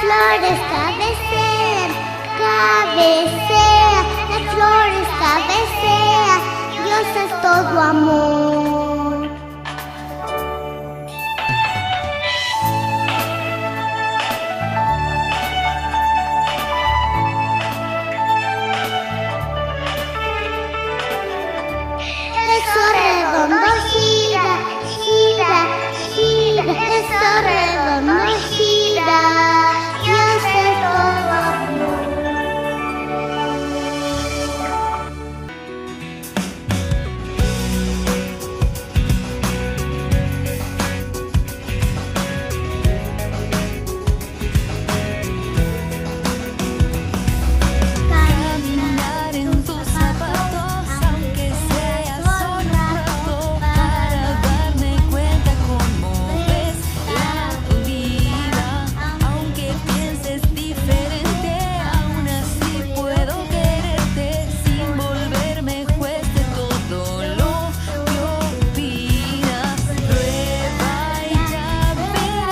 flores cabecean, cabecea, las flores cabecean, Dios es todo amor. El sol redondo gira, gira, gira, el sol redondo gira, Dios es todo amor. Caminar en tus zapatos, aunque sea solo un rato, para darme cuenta cómo ves la vida. Aunque pienses diferente, aún así puedo quererte sin volverme juez de todo lo que opinas. Prueba y ya verás.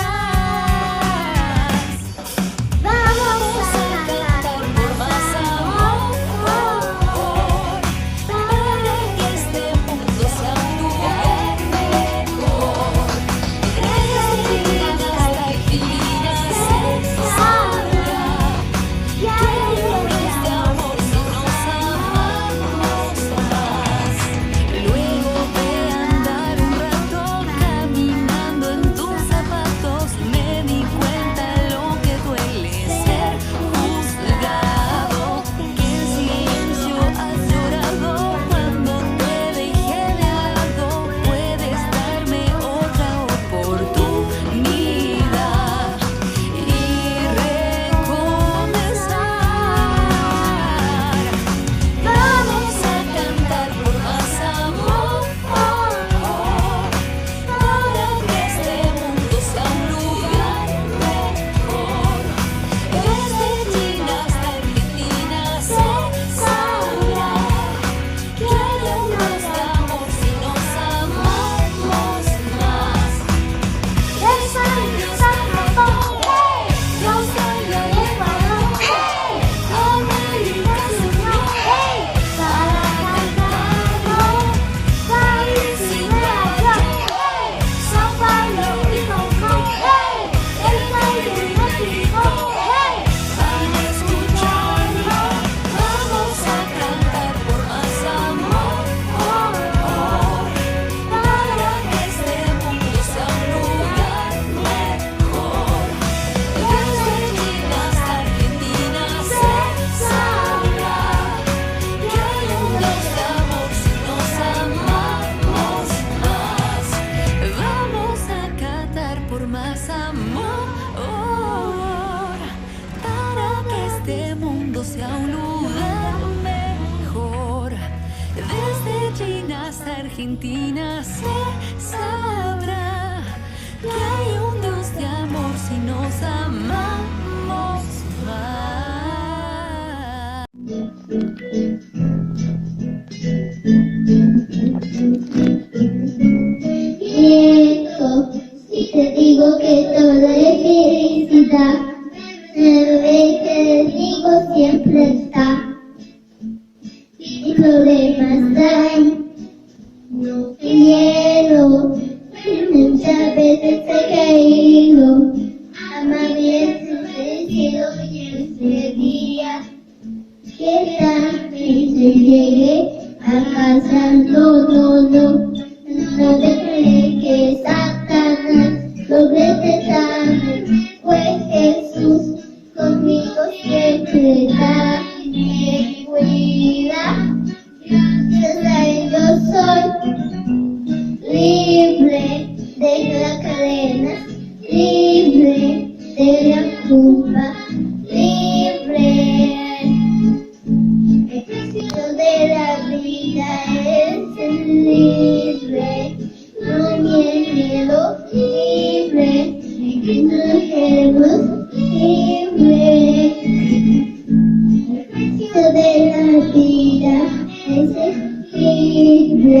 Vamos a cantar por más amor, para que este mundo sea un lugar mejor. Desde hasta Argentina se sabrá que hay horas de amor si nos amamos más. Luego de andar un rato caminando en tus zapatos, me di cuenta lo que duele ser juzgado, que en silencio has llorado cuando te dejé de lado. Puedes darme otra oportunidad y recomenzar. Vamos a cantar por más amor, para que este mundo sea un lugar mejor. Desde China hasta Argentina se sabrá que hay horas de amor si nos amamos más. Los años han pasado, los años llevaron, América se unió, para cantarlo, París y Nueva York, Sao Paulo y Hong Kong, el Cairo y México, van a escucharlo. Vamos a cantar por más amor, para que este mundo sea un lugar mejor. Desde China hasta Argentina se sabrá que hay un Dios de amor si nos amamos más. Vamos a cantar por más amor, para que este mundo sea un lugar mejor. Desde China hasta Argentina se sabrá que hay un Dios de amor si nos amamos más. Viejo, si te digo que todo es felicidad, el rey que digo siempre está. Y problemas hay, no quiero, muchas veces he caído, amaré el cielo y ese día que tarde llegué a casa, no dejé que Satanás logre tentarme, pues Jesús conmigo siempre está, me cuida, gracias a él yo soy libre de la cadena, libre de la culpa, libre. El precio de la vida es ser libre, no miedo, libre, extranjeros, libre. El precio de la vida es ser libre.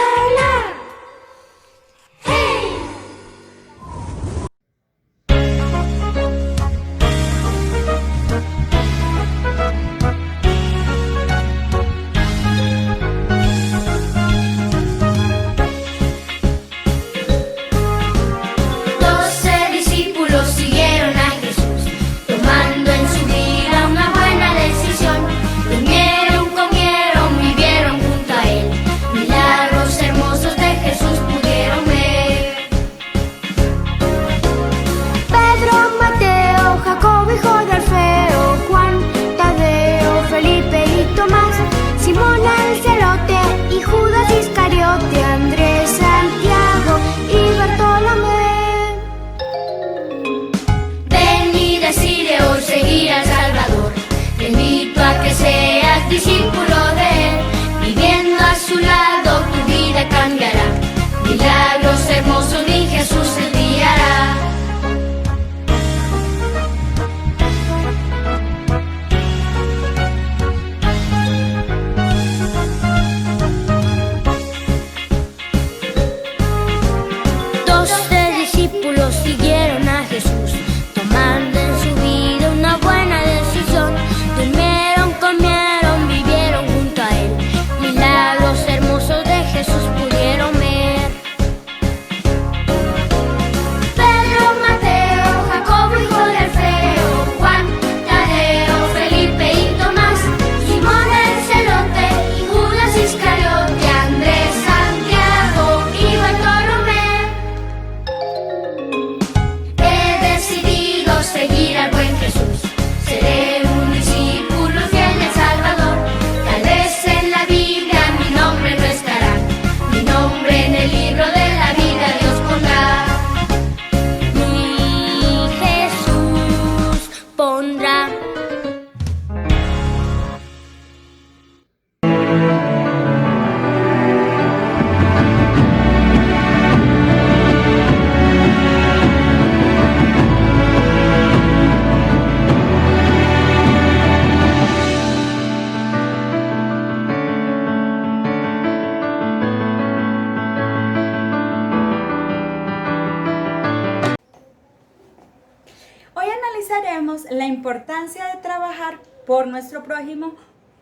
Hoy analizaremos la importancia de trabajar por nuestro prójimo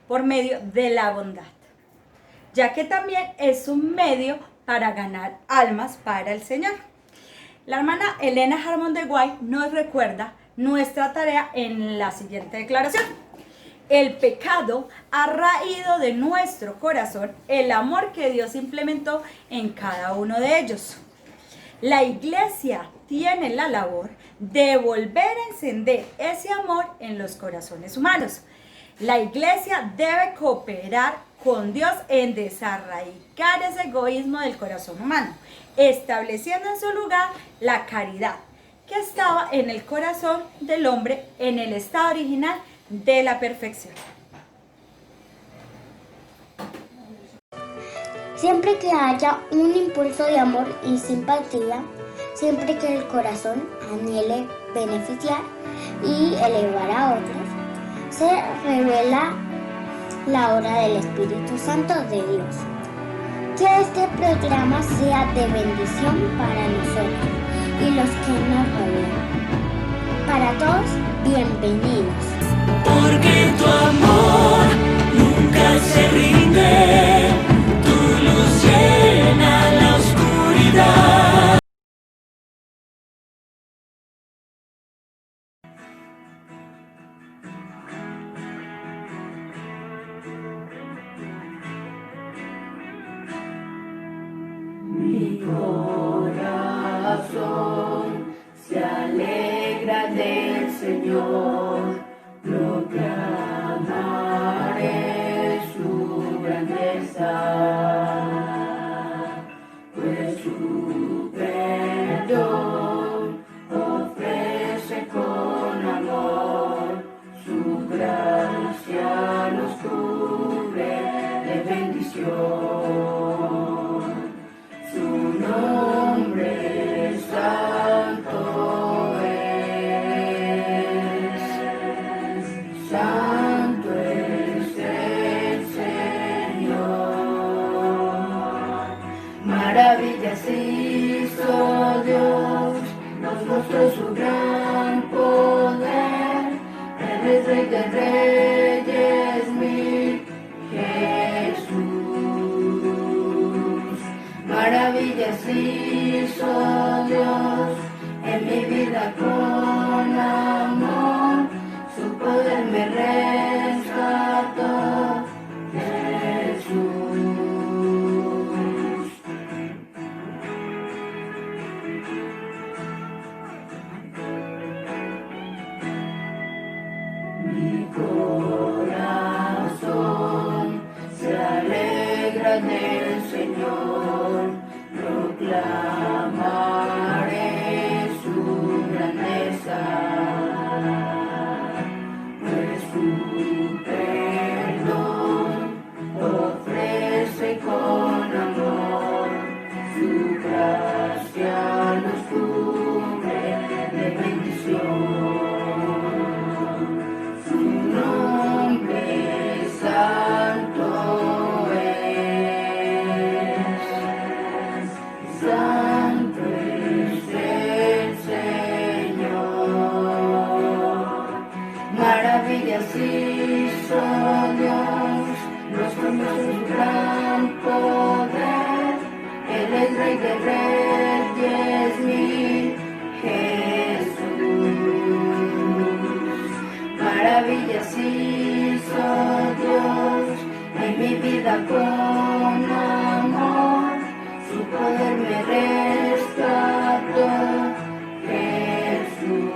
por medio de la bondad, ya que también es un medio para ganar almas para el Señor. La hermana Elena Harmon de White nos recuerda nuestra tarea en la siguiente declaración. El pecado ha raído de nuestro corazón el amor que Dios implementó en cada uno de ellos. La iglesia tiene la labor de volver a encender ese amor en los corazones humanos. La iglesia debe cooperar con Dios en desarraigar ese egoísmo del corazón humano, estableciendo en su lugar la caridad que estaba en el corazón del hombre en el estado original de la perfección. Siempre que haya un impulso de amor y simpatía, siempre que el corazón anhele beneficiar y elevar a otros, se revela la obra del Espíritu Santo de Dios. Que este programa sea de bendición para nosotros y los que nos rodean. Para todos, bienvenidos. Porque tu amor nunca se rinde, tu luz llena la oscuridad. Mi corazón se alegra del Señor, proclamaré su grandeza, pues su perdón ofrece con amor, su gracia nos cubre de bendición. Su nombre santo es, santo es el Señor. Maravillas hizo Dios, nos mostró su gran poder. Él es Rey de Reyes, mi Jesús. Maravillas hizo Dios en mi vida con amor, su poder me rescató, Jesús. Mi corazón se alegra del Señor, proclamaré su grandeza, pues su perdón ofrece con amor, su gracia nos cubre de bendición. Su nombre santo es, santo es el Señor. Maravillas hizo Dios, nos conoce su gran poder. Él es Rey de Reyes, mi Jesús. Maravillas hizo Dios en mi vida con amor, su poder me rescató, Jesús.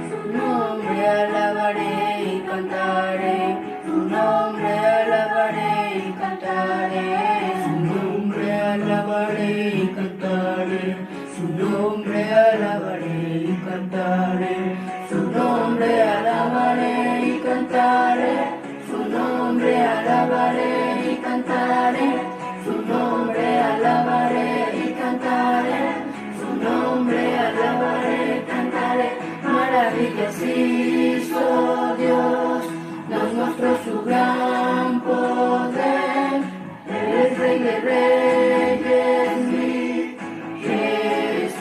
Su nombre alabaré y cantaré, su nombre alabaré y cantaré, su nombre alabaré y cantaré, su nombre alabaré y cantaré, su nombre alabaré y cantaré, su nombre alabaré y cantaré, su nombre alabaré y cantaré, su nombre alabaré y cantaré. Maravillas hizo Dios, nos mostró su gran poder. Él es Rey de Reyes, mi Jesús.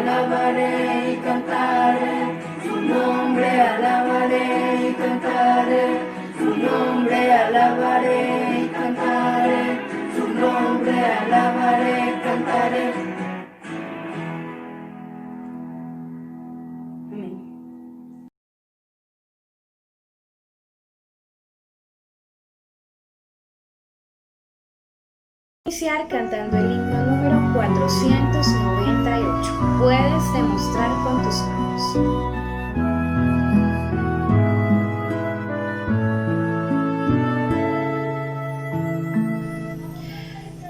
alabaré y cantaré, su nombre alabaré y cantaré, su nombre alabaré y cantaré, su nombre alabaré y cantaré. Amén. Iniciar cantando el himno número 498. Puedes demostrar con tus manos.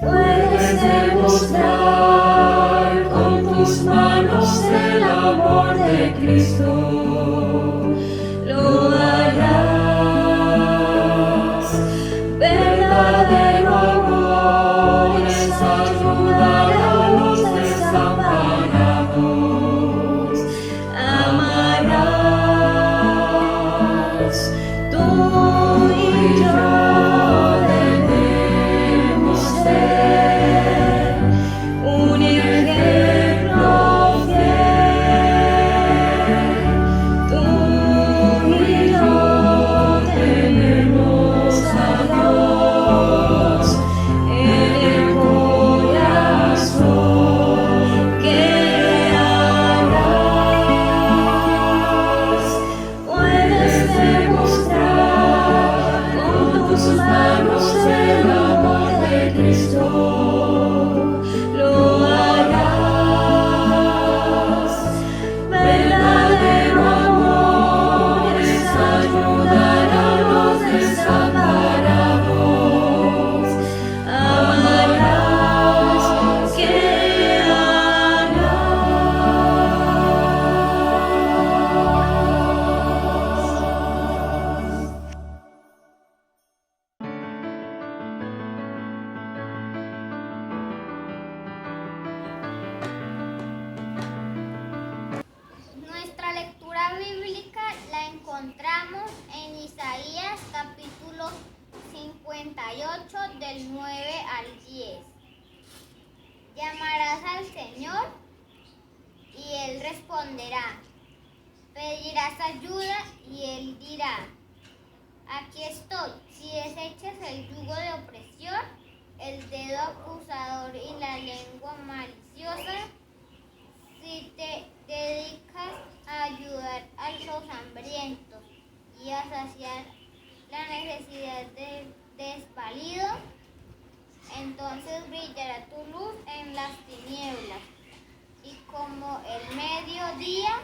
Puedes demostrar con tus manos el amor de Cristo, lo harás. Verdadero amor es ayudar a los desamparados. Amarás tú y yo. Un ejemplo fiel, tú y yo tenemos a Dios en el corazón. ¿Qué harás? Puedes demostrar con tus manos el amor de Cristo. Lo harás. Verdadero amor es ayudar a los desamparados. Amarás. ¿Qué harás? Nuestra lectura bíblica la encontramos en Isaías capítulo 58 del 9 al 10. Llamarás al Señor y Él responderá. Pedirás ayuda y Él dirá, aquí estoy. Si desechas el yugo de opresión, el dedo acusador y la lengua maliciosa, si te dedicas a ayudar a los hambrientos y a saciar la necesidad del desvalido, entonces brillará tu luz en las tinieblas y como el mediodía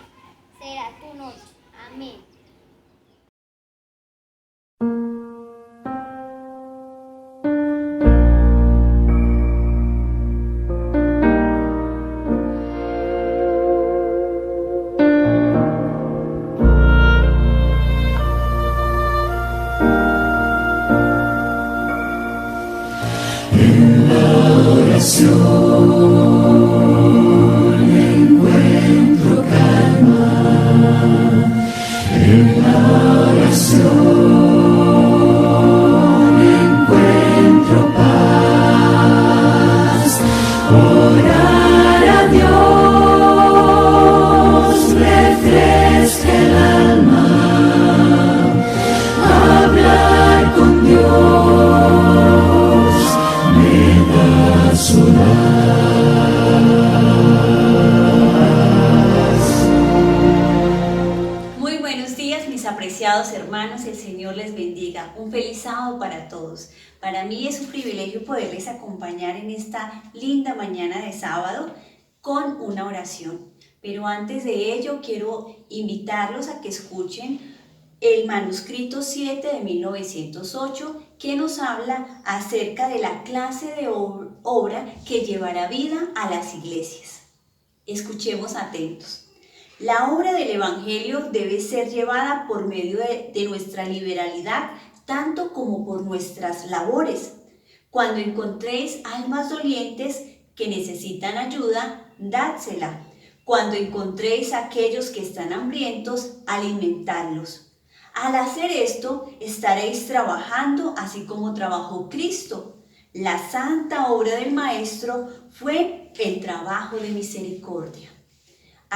será tu noche. Amén. Encuentro calma en la oración, encuentro paz. Orar a Dios refresca el alma, hablar con Dios me da su Muy buenos días, mis apreciados hermanos, el Señor les bendiga. Un feliz sábado para todos. Para mí es un privilegio poderles acompañar en esta linda mañana de sábado con una oración. Pero antes de ello quiero invitarlos a que escuchen el manuscrito 7 de 1908 que nos habla acerca de la clase de obra que llevará vida a las iglesias. Escuchemos atentos. La obra del Evangelio debe ser llevada por medio de nuestra liberalidad, tanto como por nuestras labores. Cuando encontréis almas dolientes que necesitan ayuda, dádsela. Cuando encontréis a aquellos que están hambrientos, alimentadlos. Al hacer esto, estaréis trabajando así como trabajó Cristo. La santa obra del Maestro fue el trabajo de misericordia.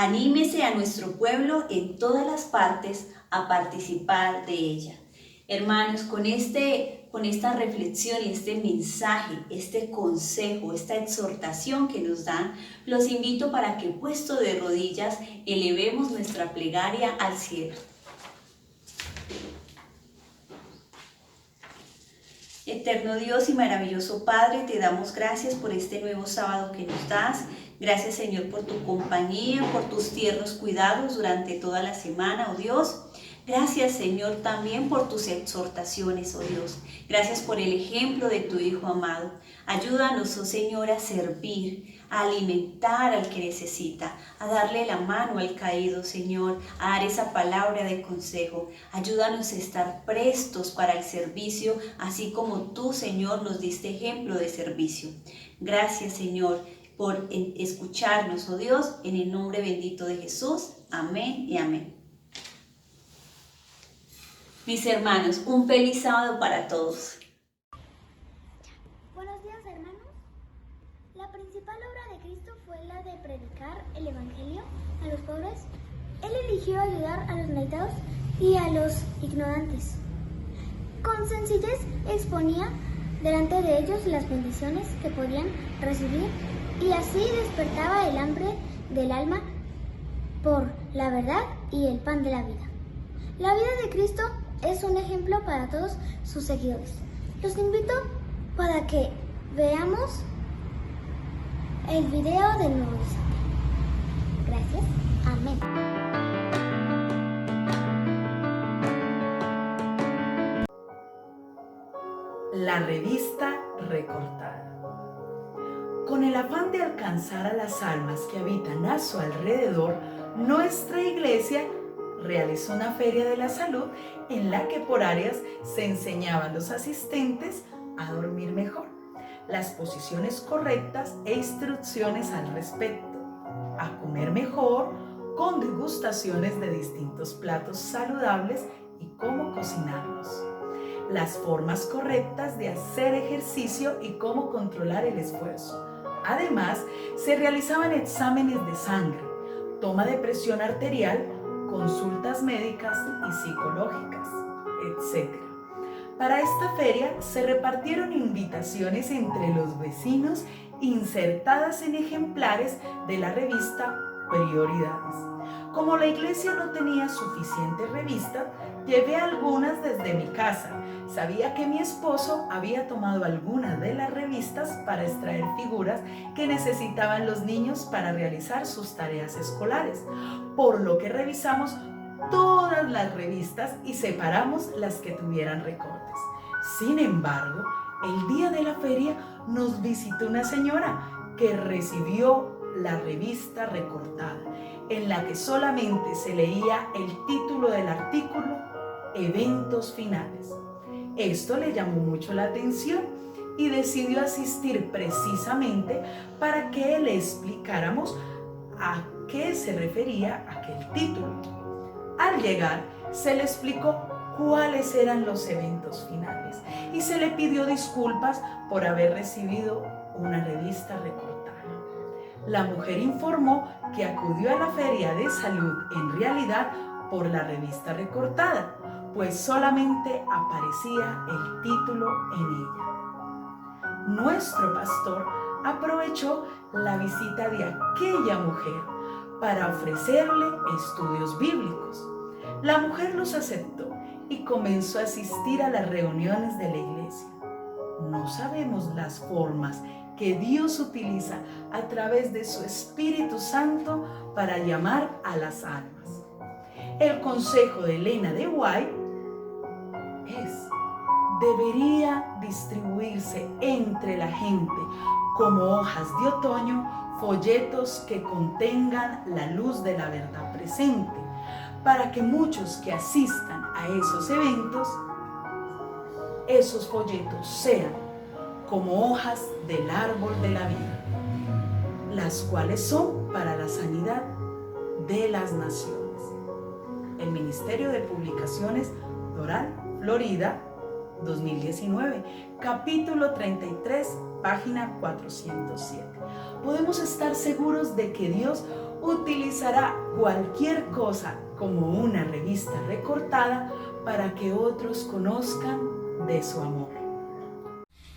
Anímese a nuestro pueblo en todas las partes a participar de ella. Hermanos, con esta reflexión y este mensaje, este consejo, esta exhortación que nos dan, los invito para que, puesto de rodillas, elevemos nuestra plegaria al cielo. Eterno Dios y maravilloso Padre, te damos gracias por este nuevo sábado que nos das. Gracias, Señor, por tu compañía, por tus tiernos cuidados durante toda la semana, oh Dios. Gracias, Señor, también por tus exhortaciones, oh Dios. Gracias por el ejemplo de tu Hijo amado. Ayúdanos, oh Señor, a servir, a alimentar al que necesita, a darle la mano al caído, Señor, a dar esa palabra de consejo. Ayúdanos a estar prestos para el servicio, así como tú, Señor, nos diste ejemplo de servicio. Gracias, Señor, por escucharnos, oh Dios, en el nombre bendito de Jesús. Amén y amén. Mis hermanos, un feliz sábado para todos. Buenos días, hermanos. La principal obra de Cristo fue la de predicar el Evangelio a los pobres. Él eligió ayudar a los necesitados y a los ignorantes. Con sencillez exponía delante de ellos las bendiciones que podían recibir y así despertaba el hambre del alma por la verdad y el pan de la vida. La vida de Cristo es un ejemplo para todos sus seguidores. Los invito para que veamos el video del Nuevo Testamento. Gracias. Amén. La revista recortada. Con el afán de alcanzar a las almas que habitan a su alrededor, nuestra iglesia realizó una feria de la salud en la que por áreas se enseñaban a los asistentes a dormir mejor, las posiciones correctas e instrucciones al respecto, a comer mejor con degustaciones de distintos platos saludables y cómo cocinarlos, las formas correctas de hacer ejercicio y cómo controlar el esfuerzo. Además, se realizaban exámenes de sangre, toma de presión arterial, consultas médicas y psicológicas, etc. Para esta feria se repartieron invitaciones entre los vecinos insertadas en ejemplares de la revista Prioridades. Como la iglesia no tenía suficientes revistas, llevé algunas desde mi casa. Sabía que mi esposo había tomado algunas de las revistas para extraer figuras que necesitaban los niños para realizar sus tareas escolares, por lo que revisamos todas las revistas y separamos las que tuvieran recortes. Sin embargo, el día de la feria nos visitó una señora que recibió la revista recortada, en la que solamente se leía el título del artículo, Eventos Finales. Esto le llamó mucho la atención y decidió asistir precisamente para que le explicáramos a qué se refería aquel título. Al llegar, se le explicó cuáles eran los eventos finales y se le pidió disculpas por haber recibido una revista recortada. La mujer informó que acudió a la feria de salud en realidad por la revista recortada, pues solamente aparecía el título en ella. Nuestro pastor aprovechó la visita de aquella mujer para ofrecerle estudios bíblicos. La mujer los aceptó y comenzó a asistir a las reuniones de la iglesia. No sabemos las formas que Dios utiliza a través de su Espíritu Santo para llamar a las almas. El consejo de Elena de White debería distribuirse entre la gente como hojas de otoño, folletos que contengan la luz de la verdad presente, para que muchos que asistan a esos eventos, esos folletos sean como hojas del árbol de la vida, las cuales son para la sanidad de las naciones. El Ministerio de Publicaciones Doral, Florida, 2019, capítulo 33, página 407. Podemos estar seguros de que Dios utilizará cualquier cosa como una revista recortada para que otros conozcan de su amor.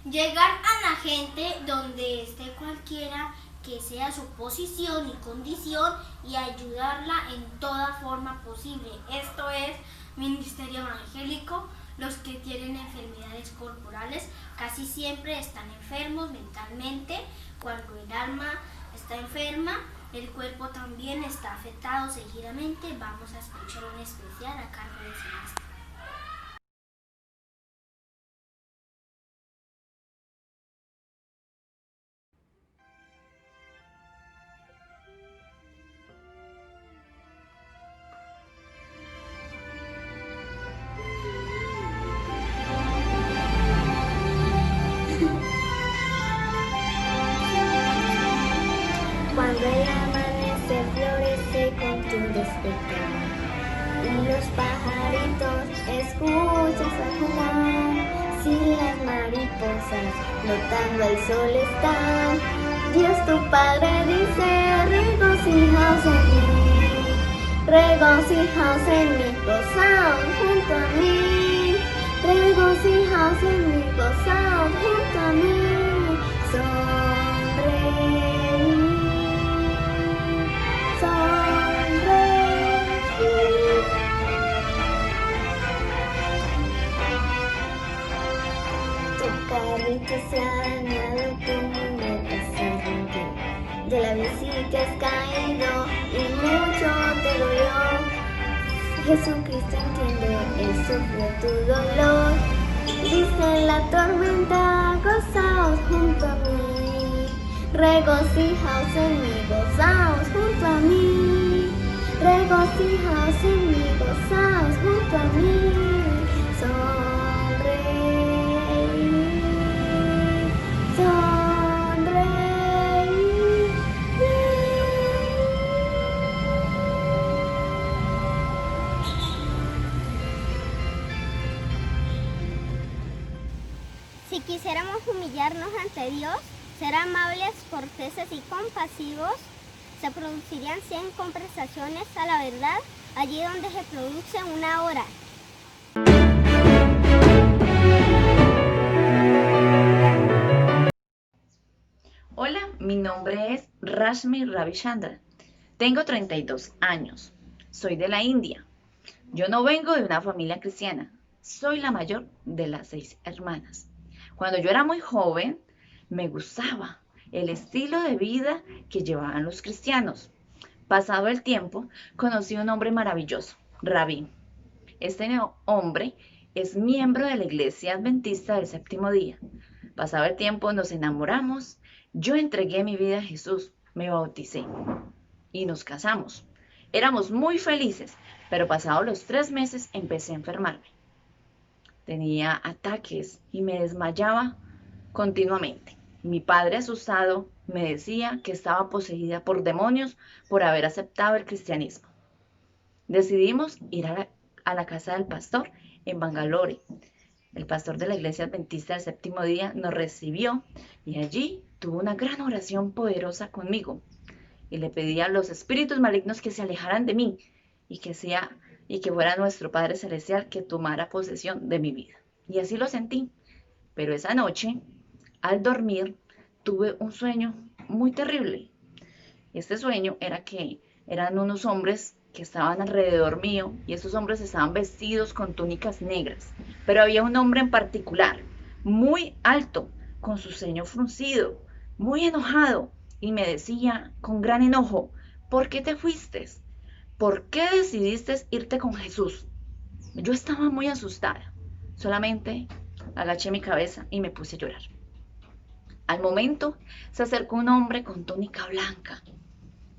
Llegar a la gente donde esté cualquiera que sea su posición y condición y ayudarla en toda forma posible. Esto es ministerio evangélico. Los que tienen enfermedades corporales casi siempre están enfermos mentalmente. Cuando el alma está enferma, el cuerpo también está afectado seguidamente. Vamos a escuchar un especial a cargo de Celeste. Cuando el amanecer florece con tu despertar y los pajaritos escuchas a jugar, si las mariposas flotando al sol están, Dios tu Padre dice: regocijaos en mí, regocijaos en mí, gozaos junto a mí, regocijaos en mí, gozaos junto a mí. Carrito se ha dañado, tu muñeca se rompió, de la bici te has caído y mucho te dolió. Jesucristo entiende, Él sufrió tu dolor. Dice en la tormenta: gozaos junto a mí, regocijaos en mí, gozaos junto a mí, regocijaos en mí, gozaos junto a mí. Si quisiéramos humillarnos ante Dios, ser amables, corteses y compasivos, se producirían 100 conversaciones a la verdad, allí donde se produce una hora. Hola, mi nombre es Rashmi Ravichandra. Tengo 32 años. Soy de la India. Yo no vengo de una familia cristiana. Soy la mayor de las 6 hermanas. Cuando yo era muy joven, me gustaba el estilo de vida que llevaban los cristianos. Pasado el tiempo, conocí a un hombre maravilloso, Rabí. Este hombre es miembro de la Iglesia Adventista del Séptimo Día. Pasado el tiempo, nos enamoramos. Yo entregué mi vida a Jesús, me bauticé y nos casamos. Éramos muy felices, pero pasados los 3 meses empecé a enfermarme. Tenía ataques y me desmayaba continuamente. Mi padre, asustado, me decía que estaba poseída por demonios por haber aceptado el cristianismo. Decidimos ir a la casa del pastor en Bangalore. El pastor de la Iglesia Adventista del Séptimo Día nos recibió y allí tuvo una gran oración poderosa conmigo. Y le pedí a los espíritus malignos que se alejaran de mí y que fuera nuestro Padre Celestial que tomara posesión de mi vida. Y así lo sentí. Pero esa noche, al dormir, tuve un sueño muy terrible. Este sueño era que eran unos hombres que estaban alrededor mío y esos hombres estaban vestidos con túnicas negras. Pero había un hombre en particular, muy alto, con su ceño fruncido, muy enojado, y me decía con gran enojo: ¿por qué te fuiste? ¿Por qué decidiste irte con Jesús? Yo estaba muy asustada. Solamente agaché mi cabeza y me puse a llorar. Al momento se acercó un hombre con túnica blanca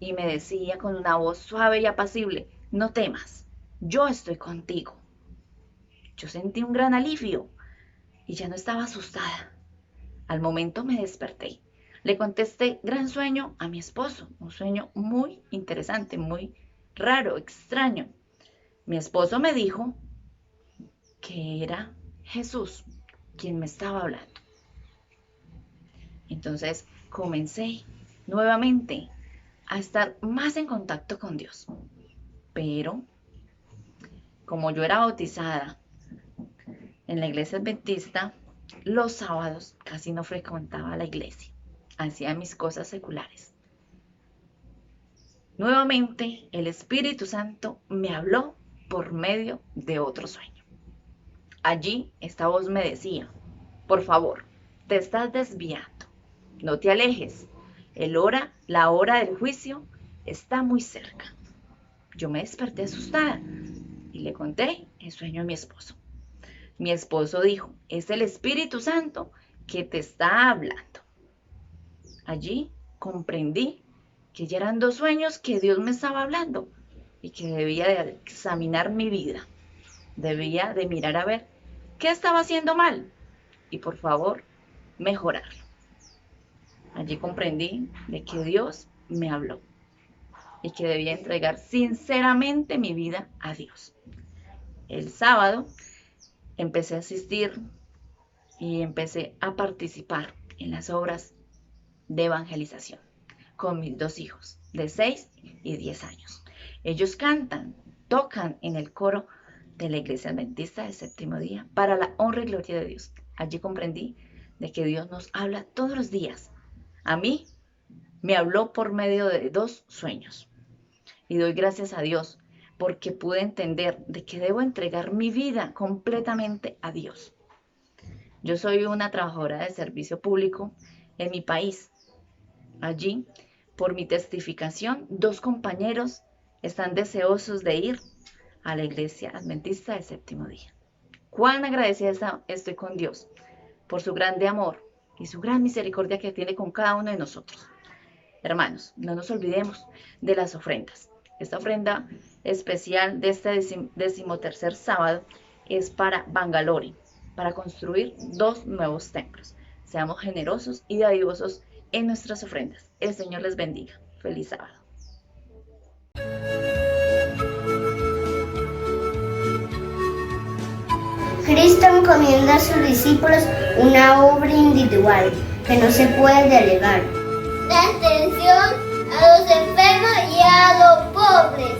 y me decía con una voz suave y apacible: no temas, yo estoy contigo. Yo sentí un gran alivio y ya no estaba asustada. Al momento me desperté. Le contesté gran sueño a mi esposo, un sueño muy interesante, muy raro, extraño. Mi esposo me dijo que era Jesús quien me estaba hablando. Entonces comencé nuevamente a estar más en contacto con Dios. Pero, como yo era bautizada en la iglesia adventista, los sábados casi no frecuentaba la iglesia. Hacía mis cosas seculares. Nuevamente, el Espíritu Santo me habló por medio de otro sueño. Allí esta voz me decía: por favor, te estás desviando, no te alejes, la hora del juicio está muy cerca. Yo me desperté asustada y le conté el sueño a mi esposo. Mi esposo dijo: es el Espíritu Santo que te está hablando. Allí comprendí que ya eran 2 sueños que Dios me estaba hablando y que debía de examinar mi vida. Debía de mirar a ver qué estaba haciendo mal y por favor mejorarlo. Allí comprendí de que Dios me habló y que debía entregar sinceramente mi vida a Dios. El sábado empecé a asistir y empecé a participar en las obras de evangelización con mis 2 hijos de 6 y 10 años. Ellos tocan en el coro de la Iglesia Adventista del Séptimo Día para la honra y gloria de Dios. Allí comprendí de que Dios nos habla todos los días. A mí me habló por medio de 2 sueños y doy gracias a Dios porque pude entender de que debo entregar mi vida completamente a Dios. Yo soy una trabajadora de servicio público en mi país. Allí, por mi testificación, 2 compañeros están deseosos de ir a la Iglesia Adventista del Séptimo Día. Cuán agradecida estoy con Dios por su grande amor y su gran misericordia que tiene con cada uno de nosotros. Hermanos, no nos olvidemos de las ofrendas. Esta ofrenda especial de este 13º sábado es para Bangalore, para construir 2 nuevos templos. Seamos generosos y dadivosos en nuestras ofrendas. El Señor les bendiga. Feliz sábado. Cristo encomienda a sus discípulos una obra individual que no se puede delegar. La atención a los enfermos y a los pobres.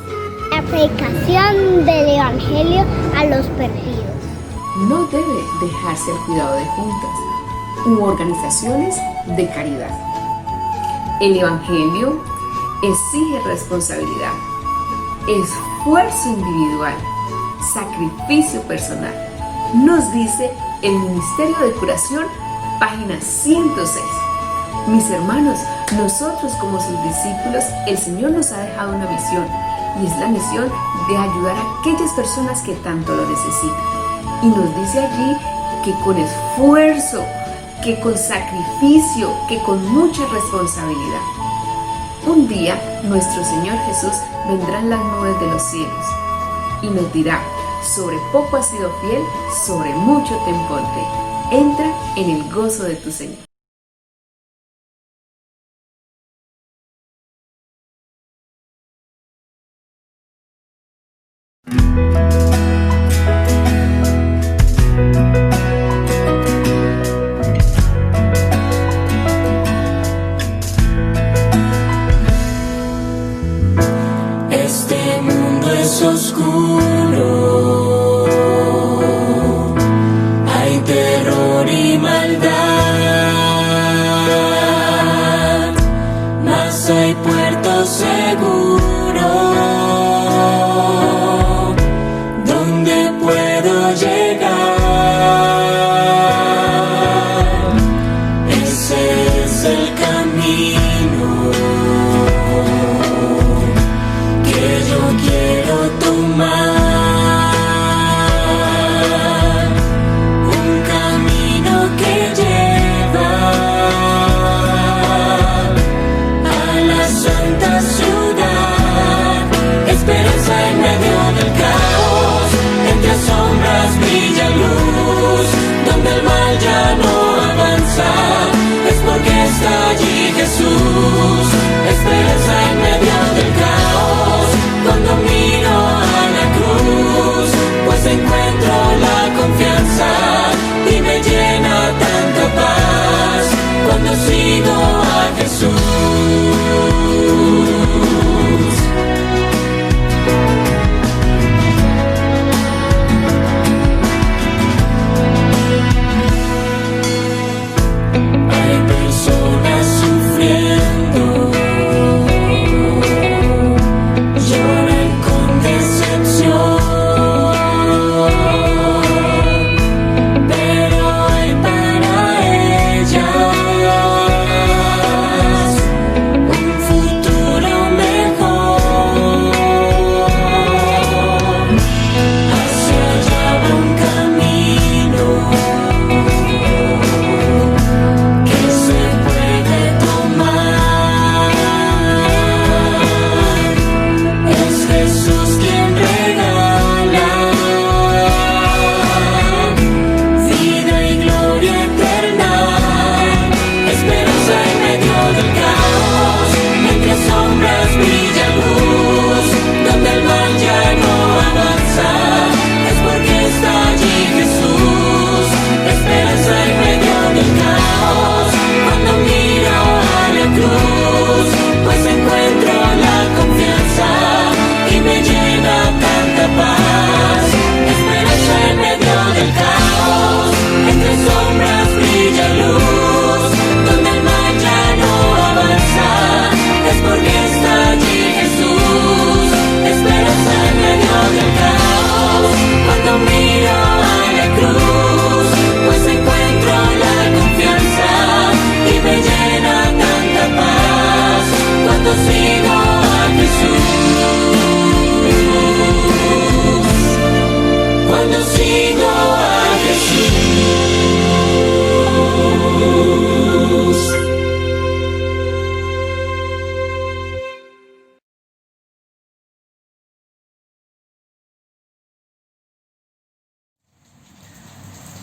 La predicación del Evangelio a los perdidos. No debe dejarse el cuidado de juntas u organizaciones de caridad. El Evangelio exige responsabilidad, esfuerzo individual, sacrificio personal. Nos dice el Ministerio de Curación, página 106. Mis hermanos, nosotros como sus discípulos, el Señor nos ha dejado una misión, y es la misión de ayudar a aquellas personas que tanto lo necesitan. Y nos dice allí que con esfuerzo, que con sacrificio, que con mucha responsabilidad. Un día nuestro Señor Jesús vendrá en las nubes de los cielos y nos dirá: sobre poco has sido fiel, sobre mucho te pondré. Entra en el gozo de tu Señor. Este mundo es oscuro, hay terror y maldad, mas hay puerto seguro donde puedo llegar. Ese es el camino que yo quiero tomar, un camino que lleva a la santa ciudad.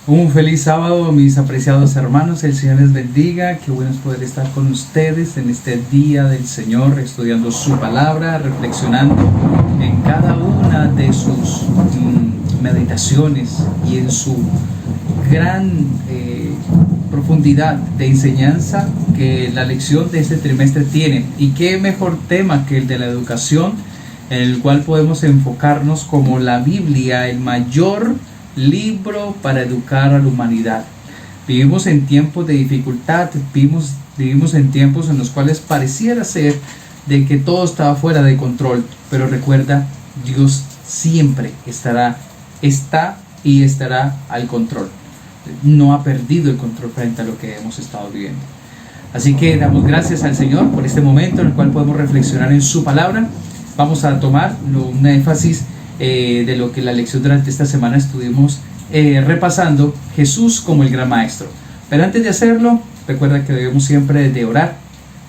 Un feliz sábado, mis apreciados hermanos. El Señor les bendiga. Qué bueno es poder estar con ustedes en este día del Señor, estudiando su palabra, reflexionando en cada una de sus meditaciones y en su gran profundidad de enseñanza que la lección de este trimestre tiene. Y qué mejor tema que el de la educación, en el cual podemos enfocarnos como la Biblia, el mayor libro para educar a la humanidad. Vivimos en tiempos de dificultad, vivimos en tiempos en los cuales pareciera ser de que todo estaba fuera de control, pero recuerda, Dios siempre está y estará al control. No ha perdido el control frente a lo que hemos estado viviendo. Así que damos gracias al Señor por este momento en el cual podemos reflexionar en su palabra. Vamos a tomar un énfasis de lo que la lección durante esta semana estuvimos repasando, Jesús como el gran maestro. Pero antes de hacerlo, recuerda que debemos siempre de orar.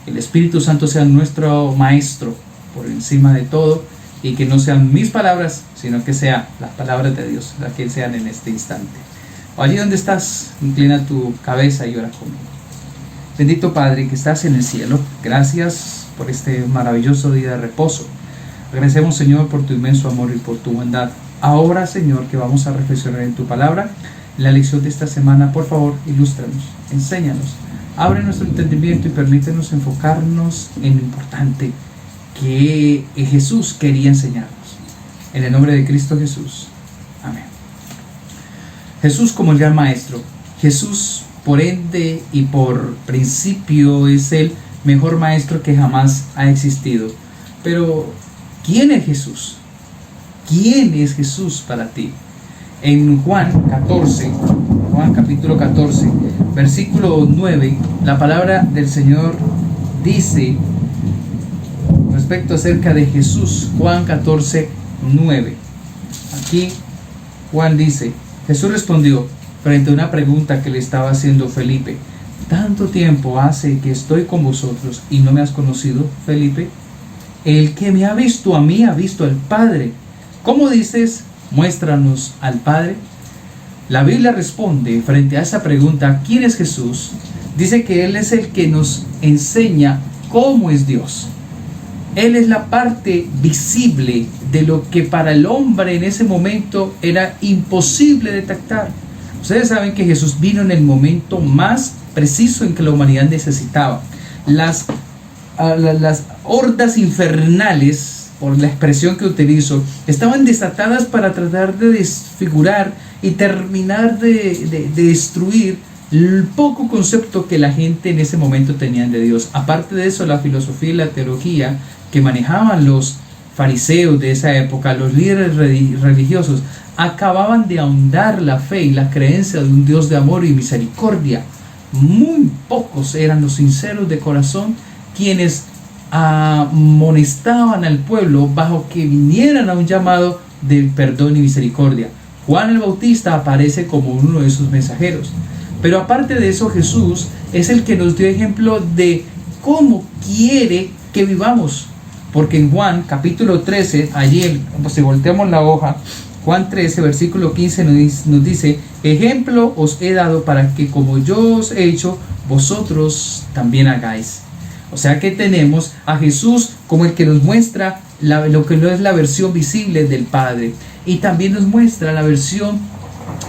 El Espíritu Santo sea nuestro maestro por encima de todo, y que no sean mis palabras, sino que sean las palabras de Dios las que sean en este instante. Allí donde estás, inclina tu cabeza y ora conmigo. Bendito Padre que estás en el cielo, gracias por este maravilloso día de reposo. Agradecemos, Señor, por tu inmenso amor y por tu bondad. Ahora, Señor, que vamos a reflexionar en tu palabra, en la lección de esta semana, por favor, ilústranos, enséñanos, abre nuestro entendimiento y permítenos enfocarnos en lo importante que Jesús quería enseñarnos. En el nombre de Cristo Jesús. Amén. Jesús como el gran maestro. Jesús, por ende y por principio, es el mejor maestro que jamás ha existido. Pero ¿quién es Jesús? ¿Quién es Jesús para ti? En Juan capítulo 14, versículo 9, la palabra del Señor dice respecto acerca de Jesús. Juan 14, 9. Aquí Juan dice: Jesús respondió frente a una pregunta que le estaba haciendo Felipe: ¿tanto tiempo hace que estoy con vosotros y no me has conocido, Felipe? El que me ha visto a mí ha visto al Padre. ¿Cómo dices, muéstranos al Padre? La Biblia responde frente a esa pregunta: ¿quién es Jesús? Dice que Él es el que nos enseña cómo es Dios. Él es la parte visible de lo que para el hombre en ese momento era imposible detectar. Ustedes saben que Jesús vino en el momento más preciso en que la humanidad necesitaba. Las hordas infernales, por la expresión que utilizo, estaban desatadas para tratar de desfigurar y terminar de destruir el poco concepto que la gente en ese momento tenían de Dios. Aparte de eso, la filosofía y la teología que manejaban los fariseos de esa época, los líderes religiosos, acababan de ahondar la fe y la creencia de un Dios de amor y misericordia. Muy pocos eran los sinceros de corazón quienes amonestaban al pueblo bajo que vinieran a un llamado de perdón y misericordia. Juan el Bautista aparece como uno de esos mensajeros. Pero aparte de eso, Jesús es el que nos dio ejemplo de cómo quiere que vivamos. Porque en Juan capítulo 13, allí, si volteamos la hoja, Juan 13, versículo 15 nos dice: ejemplo os he dado para que como yo os he hecho, vosotros también hagáis. O sea que tenemos a Jesús como el que nos muestra lo que no es la versión visible del Padre. Y también nos muestra la versión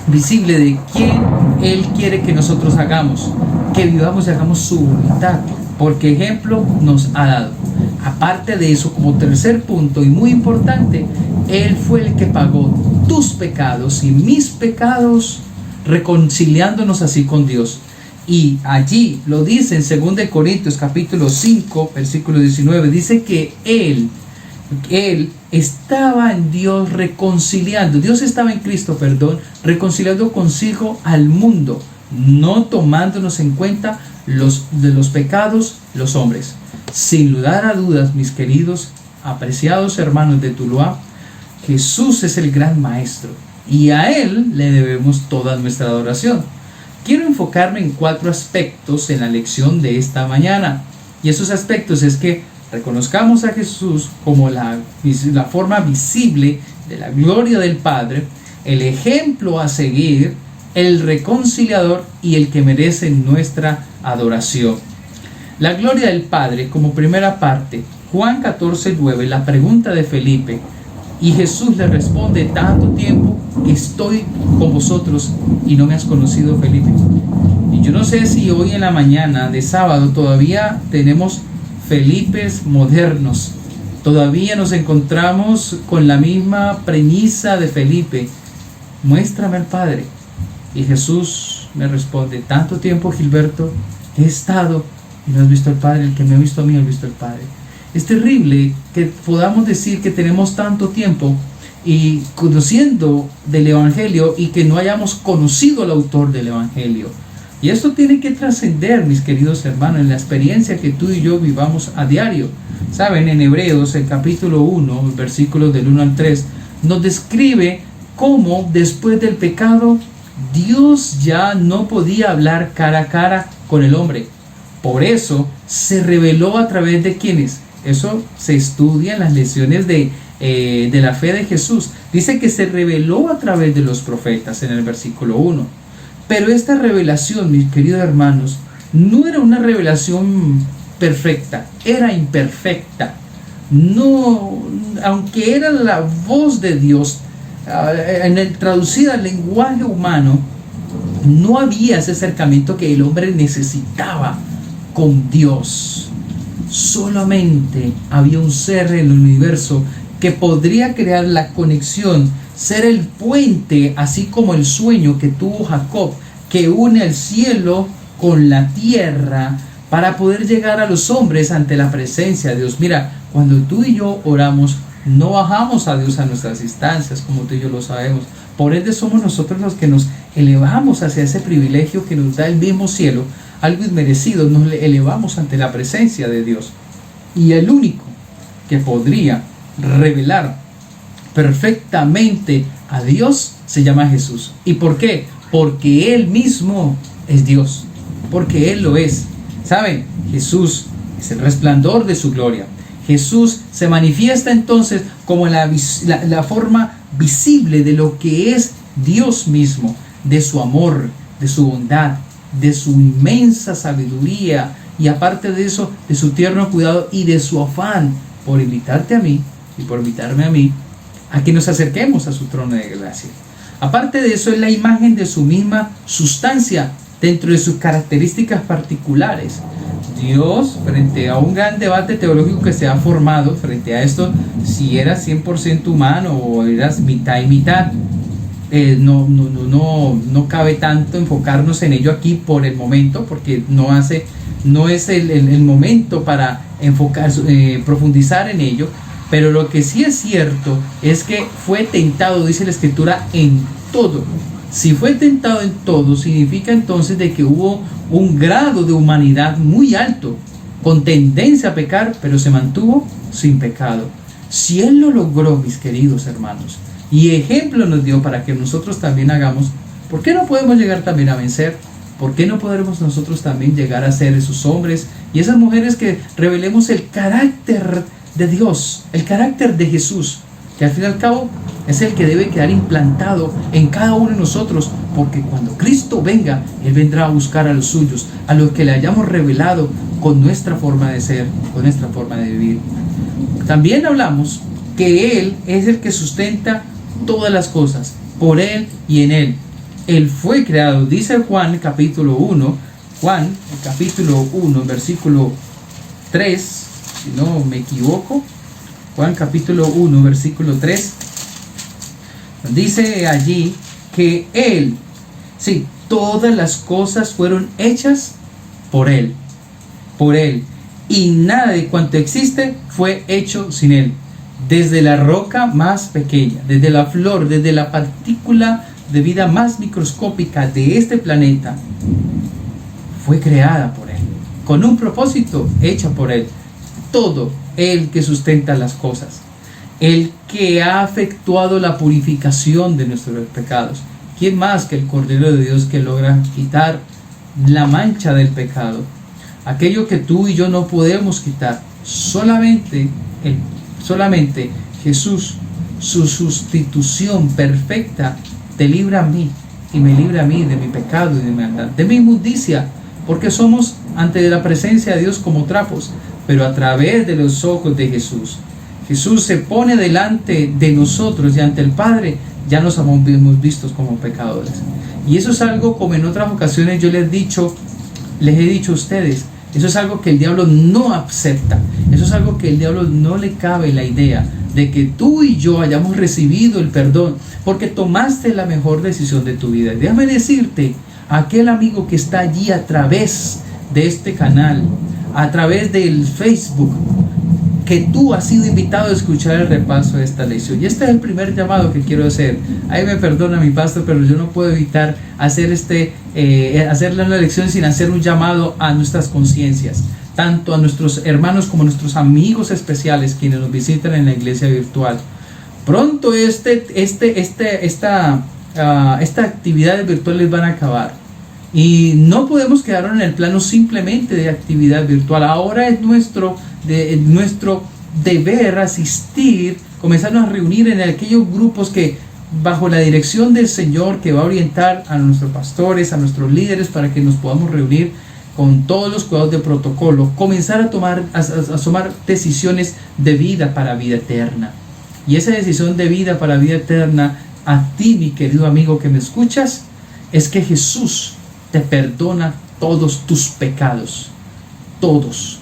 visible de quién Él quiere que nosotros hagamos. Que vivamos y hagamos su voluntad. Porque ejemplo nos ha dado. Aparte de eso, como tercer punto y muy importante, Él fue el que pagó tus pecados y mis pecados, reconciliándonos así con Dios. Y allí lo dice en 2 Corintios capítulo 5, versículo 19, dice que Él estaba en Dios reconciliando, Dios estaba en Cristo, reconciliando consigo al mundo, no tomándonos en cuenta de los pecados los hombres. Sin lugar a dudas, mis queridos, apreciados hermanos de Tuluá, Jesús es el gran maestro y a Él le debemos toda nuestra adoración. Quiero enfocarme en 4 aspectos en la lección de esta mañana. Y esos aspectos es que reconozcamos a Jesús como la forma visible de la gloria del Padre, el ejemplo a seguir el reconciliador y el que merece nuestra adoración. La gloria del Padre como primera parte, Juan 14:9, la pregunta de Felipe, y Jesús le responde: tanto tiempo que estoy con vosotros y no me has conocido, Felipe. Y yo no sé si hoy en la mañana de sábado todavía tenemos Felipes modernos, todavía nos encontramos con la misma premisa de Felipe: muéstrame al Padre. Y Jesús me responde: tanto tiempo, Gilberto, he estado y no has visto al Padre. El que me ha visto a mí ha visto al Padre. Es terrible que podamos decir que tenemos tanto tiempo y conociendo del Evangelio y que no hayamos conocido al autor del Evangelio. Y esto tiene que trascender, mis queridos hermanos, en la experiencia que tú y yo vivamos a diario. Saben, en Hebreos, el capítulo 1, versículos del 1 al 3, nos describe cómo después del pecado Dios ya no podía hablar cara a cara con el hombre. Por eso se reveló a través de quienes. Eso se estudia en las lecciones de la fe de Jesús. Dice que se reveló a través de los profetas en el versículo 1. Pero esta revelación, mis queridos hermanos, no era una revelación perfecta, era imperfecta. No, aunque era la voz de Dios, traducida al lenguaje humano, no había ese acercamiento que el hombre necesitaba con Dios. Solamente había un ser en el universo que podría crear la conexión, ser el puente, así como el sueño que tuvo Jacob, que une el cielo con la tierra para poder llegar a los hombres ante la presencia de Dios. Mira, cuando tú y yo oramos, no bajamos a Dios a nuestras instancias, como tú y yo lo sabemos. Por ende somos nosotros los que nos elevamos hacia ese privilegio que nos da el mismo cielo, algo inmerecido. Nos elevamos ante la presencia de Dios. Y el único que podría revelar perfectamente a Dios se llama Jesús. ¿Y por qué? Porque Él mismo es Dios, porque Él lo es. ¿Saben? Jesús es el resplandor de su gloria. Jesús se manifiesta entonces como la forma visible de lo que es Dios mismo, de su amor, de su bondad, de su inmensa sabiduría y aparte de eso, de su tierno cuidado y de su afán por invitarte a mí y por invitarme a mí a que nos acerquemos a su trono de gracia. Aparte de eso, es la imagen de su misma sustancia dentro de sus características particulares. Dios, frente a un gran debate teológico que se ha formado frente a esto, si eras 100% humano o eras mitad y mitad, no cabe tanto enfocarnos en ello aquí por el momento, porque no es el momento para profundizar en ello. Pero lo que sí es cierto es que fue tentado, dice la Escritura, en todo. Si fue tentado en todo, significa entonces de que hubo un grado de humanidad muy alto, con tendencia a pecar, pero se mantuvo sin pecado. Si Él lo logró, mis queridos hermanos, y ejemplo nos dio para que nosotros también hagamos, ¿por qué no podemos llegar también a vencer? ¿Por qué no podremos nosotros también llegar a ser esos hombres y esas mujeres que revelemos el carácter de Dios, el carácter de Jesús, que al fin y al cabo es el que debe quedar implantado en cada uno de nosotros, porque cuando Cristo venga, Él vendrá a buscar a los suyos, a los que le hayamos revelado con nuestra forma de ser, con nuestra forma de vivir. También hablamos que Él es el que sustenta todas las cosas, por Él y en Él. Él fue creado, dice Juan capítulo 1, versículo 3, si no me equivoco, Juan capítulo 1, versículo 3, dice allí que Él, sí, todas las cosas fueron hechas por Él, y nada de cuanto existe fue hecho sin Él. Desde la roca más pequeña, desde la flor, desde la partícula de vida más microscópica de este planeta, fue creada por Él, con un propósito, hecha por Él. Todo Él que sustenta las cosas, el que ha efectuado la purificación de nuestros pecados. ¿Quién más que el Cordero de Dios que logra quitar la mancha del pecado? Aquello que tú y yo no podemos quitar, solamente Jesús, su sustitución perfecta, te libra a mí y me libre a mí de mi pecado y de mi maldad, de mi inmundicia, porque somos ante la presencia de Dios como trapos, pero a través de los ojos de Jesús. Jesús se pone delante de nosotros y ante el Padre ya nos hemos vistos como pecadores. Y eso es algo, como en otras ocasiones yo les he dicho a ustedes, eso es algo que el diablo no acepta. Eso es algo que el diablo no le cabe la idea de que tú y yo hayamos recibido el perdón porque tomaste la mejor decisión de tu vida. Déjame decirte, aquel amigo que está allí a través de este canal, a través del Facebook, que tú has sido invitado a escuchar el repaso de esta lección. Y este es el primer llamado que quiero hacer. Ahí me perdona mi pastor, pero yo no puedo evitar hacer hacerle una lección sin hacer un llamado a nuestras conciencias, tanto a nuestros hermanos como a nuestros amigos especiales quienes nos visitan en la iglesia virtual. Pronto esta actividades virtuales van a acabar. Y no podemos quedarnos en el plano simplemente de actividad virtual. Ahora es nuestro deber asistir, comenzarnos a reunir en aquellos grupos que bajo la dirección del Señor, que va a orientar a nuestros pastores, a nuestros líderes, para que nos podamos reunir con todos los cuidados de protocolo, comenzar a tomar decisiones de vida para vida eterna. Y esa decisión de vida para vida eterna, a ti, mi querido amigo que me escuchas, es que Jesús te perdona todos tus pecados. Todos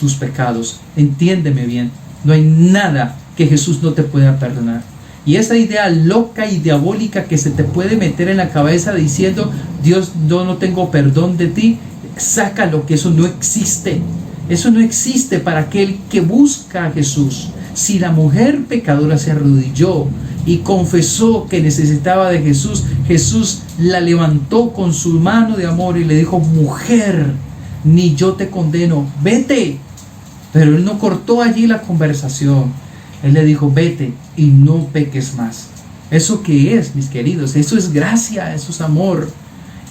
tus pecados. Entiéndeme bien, no hay nada que Jesús no te pueda perdonar. Y esa idea loca y diabólica que se te puede meter en la cabeza diciendo, Dios, yo no tengo perdón de ti, sácalo, que eso no existe. Eso no existe para aquel que busca a Jesús. Si la mujer pecadora se arrodilló y confesó que necesitaba de Jesús, Jesús la levantó con su mano de amor y le dijo, mujer, ni yo te condeno, vete. Pero él no cortó allí la conversación. Él le dijo, vete y no peques más. ¿Eso qué es, mis queridos? Eso es gracia, eso es amor,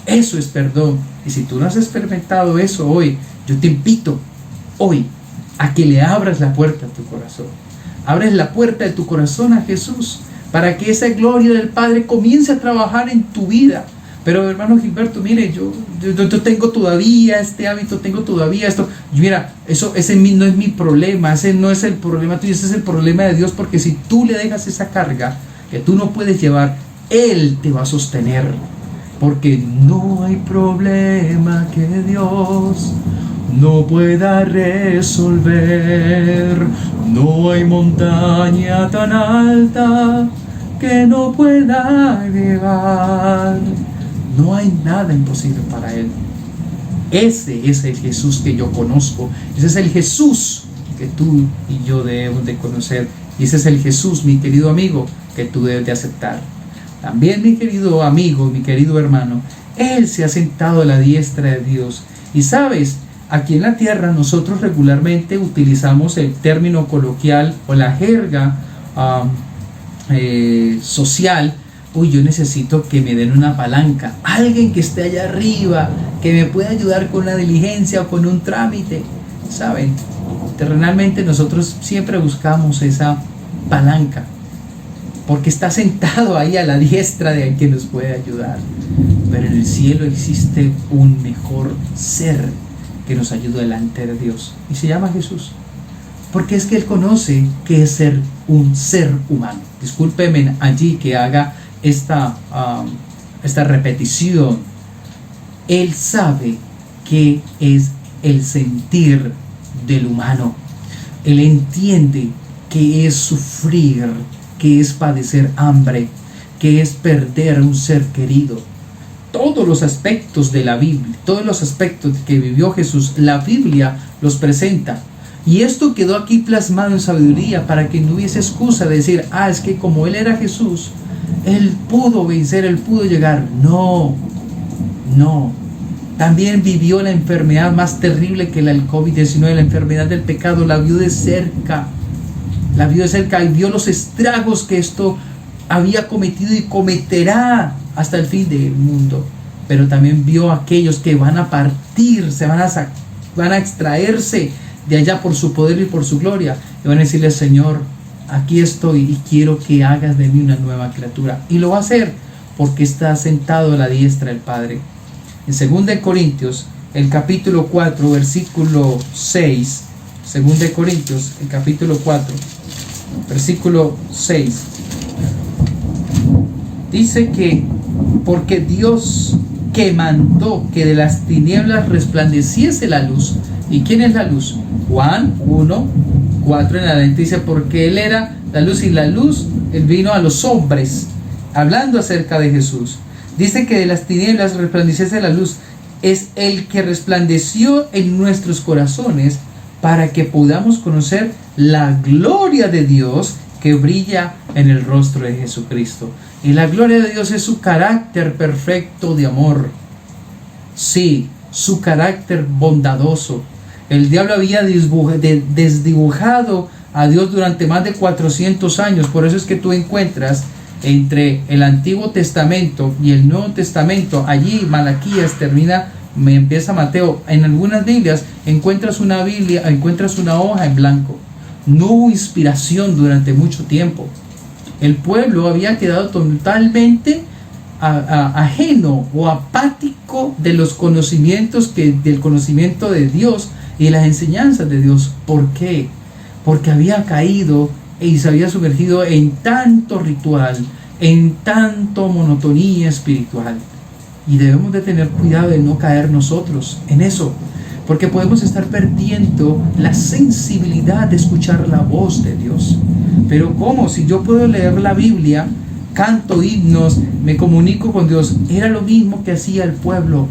eso es perdón. Y si tú no has experimentado eso hoy, yo te invito hoy a que le abras la puerta a tu corazón. Abres la puerta de tu corazón a Jesús para que esa gloria del Padre comience a trabajar en tu vida. Pero hermano Gilberto, mire, yo tengo todavía este hábito, tengo todavía esto. Mira, ese no es mi problema, ese no es el problema tuyo, ese es el problema de Dios, porque si tú le dejas esa carga que tú no puedes llevar, Él te va a sostener. Porque no hay problema que Dios no pueda resolver. No hay montaña tan alta que no pueda llevar. No hay nada imposible para Él. Ese es el Jesús que yo conozco. Ese es el Jesús que tú y yo debemos de conocer. Y ese es el Jesús, mi querido amigo, que tú debes de aceptar. También, mi querido amigo, mi querido hermano, Él se ha sentado a la diestra de Dios. Y sabes, aquí en la tierra nosotros regularmente utilizamos el término coloquial o la jerga social. Uy, yo necesito que me den una palanca, alguien que esté allá arriba, que me pueda ayudar con una diligencia o con un trámite. ¿Saben? Terrenalmente nosotros siempre buscamos esa palanca, porque está sentado ahí a la diestra de quien nos puede ayudar. Pero en el cielo existe un mejor ser que nos ayuda delante de Dios, y se llama Jesús, porque es que Él conoce qué es ser un ser humano. Discúlpeme allí que haga esta repetición. Él sabe qué es el sentir del humano. Él entiende qué es sufrir, qué es padecer hambre, qué es perder a un ser querido. Todos los aspectos de la Biblia, todos los aspectos que vivió Jesús, la Biblia los presenta. Y esto quedó aquí plasmado en sabiduría para que no hubiese excusa de decir, es que como Él era Jesús, Él pudo vencer, Él pudo llegar. No. También vivió la enfermedad más terrible que el COVID-19, la enfermedad del pecado. La vio de cerca. Y vio los estragos que esto había cometido y cometerá hasta el fin del mundo. Pero también vio a aquellos que van a partir, van a extraerse de allá por su poder y por su gloria. Y van a decirle, Señor, aquí estoy y quiero que hagas de mí una nueva criatura. Y lo va a hacer porque está sentado a la diestra del Padre. En 2 Corintios, el capítulo 4, versículo 6, 2 Corintios, el capítulo 4, versículo 6, dice que porque Dios que mandó que de las tinieblas resplandeciese la luz. ¿Y quién es la luz? Juan 1, 4 en adelante dice, porque Él era la luz y la luz, Él vino a los hombres, hablando acerca de Jesús. Dice que de las tinieblas resplandeciese la luz. Es el que resplandeció en nuestros corazones para que podamos conocer la gloria de Dios que brilla en el rostro de Jesucristo. Y la gloria de Dios es su carácter perfecto de amor. Sí, su carácter bondadoso. El diablo había desdibujado a Dios durante más de 400 años. Por eso es que tú encuentras entre el Antiguo Testamento y el Nuevo Testamento, allí Malaquías termina, empieza Mateo. En algunas Biblias encuentras una hoja en blanco. No hubo inspiración durante mucho tiempo. El pueblo había quedado totalmente ajeno o apático de los conocimientos del conocimiento de Dios y de las enseñanzas de Dios. ¿Por qué? Porque había caído y se había sumergido en tanto ritual, en tanto monotonía espiritual. Y debemos de tener cuidado de no caer nosotros en eso, porque podemos estar perdiendo la sensibilidad de escuchar la voz de Dios. Pero ¿cómo? Si yo puedo leer la Biblia, canto himnos, me comunico con Dios, era lo mismo que hacía el pueblo,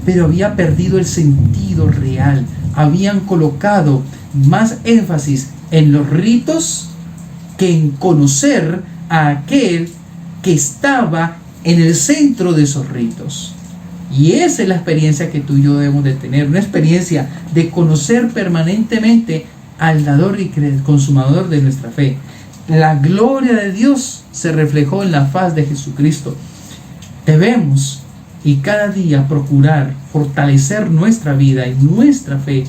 pero había perdido el sentido real. Habían colocado más énfasis en los ritos que en conocer a aquel que estaba en el centro de esos ritos. Y esa es la experiencia que tú y yo debemos de tener, una experiencia de conocer permanentemente al dador y consumador de nuestra fe. La gloria de Dios se reflejó en la faz de Jesucristo. Debemos y cada día procurar fortalecer nuestra vida y nuestra fe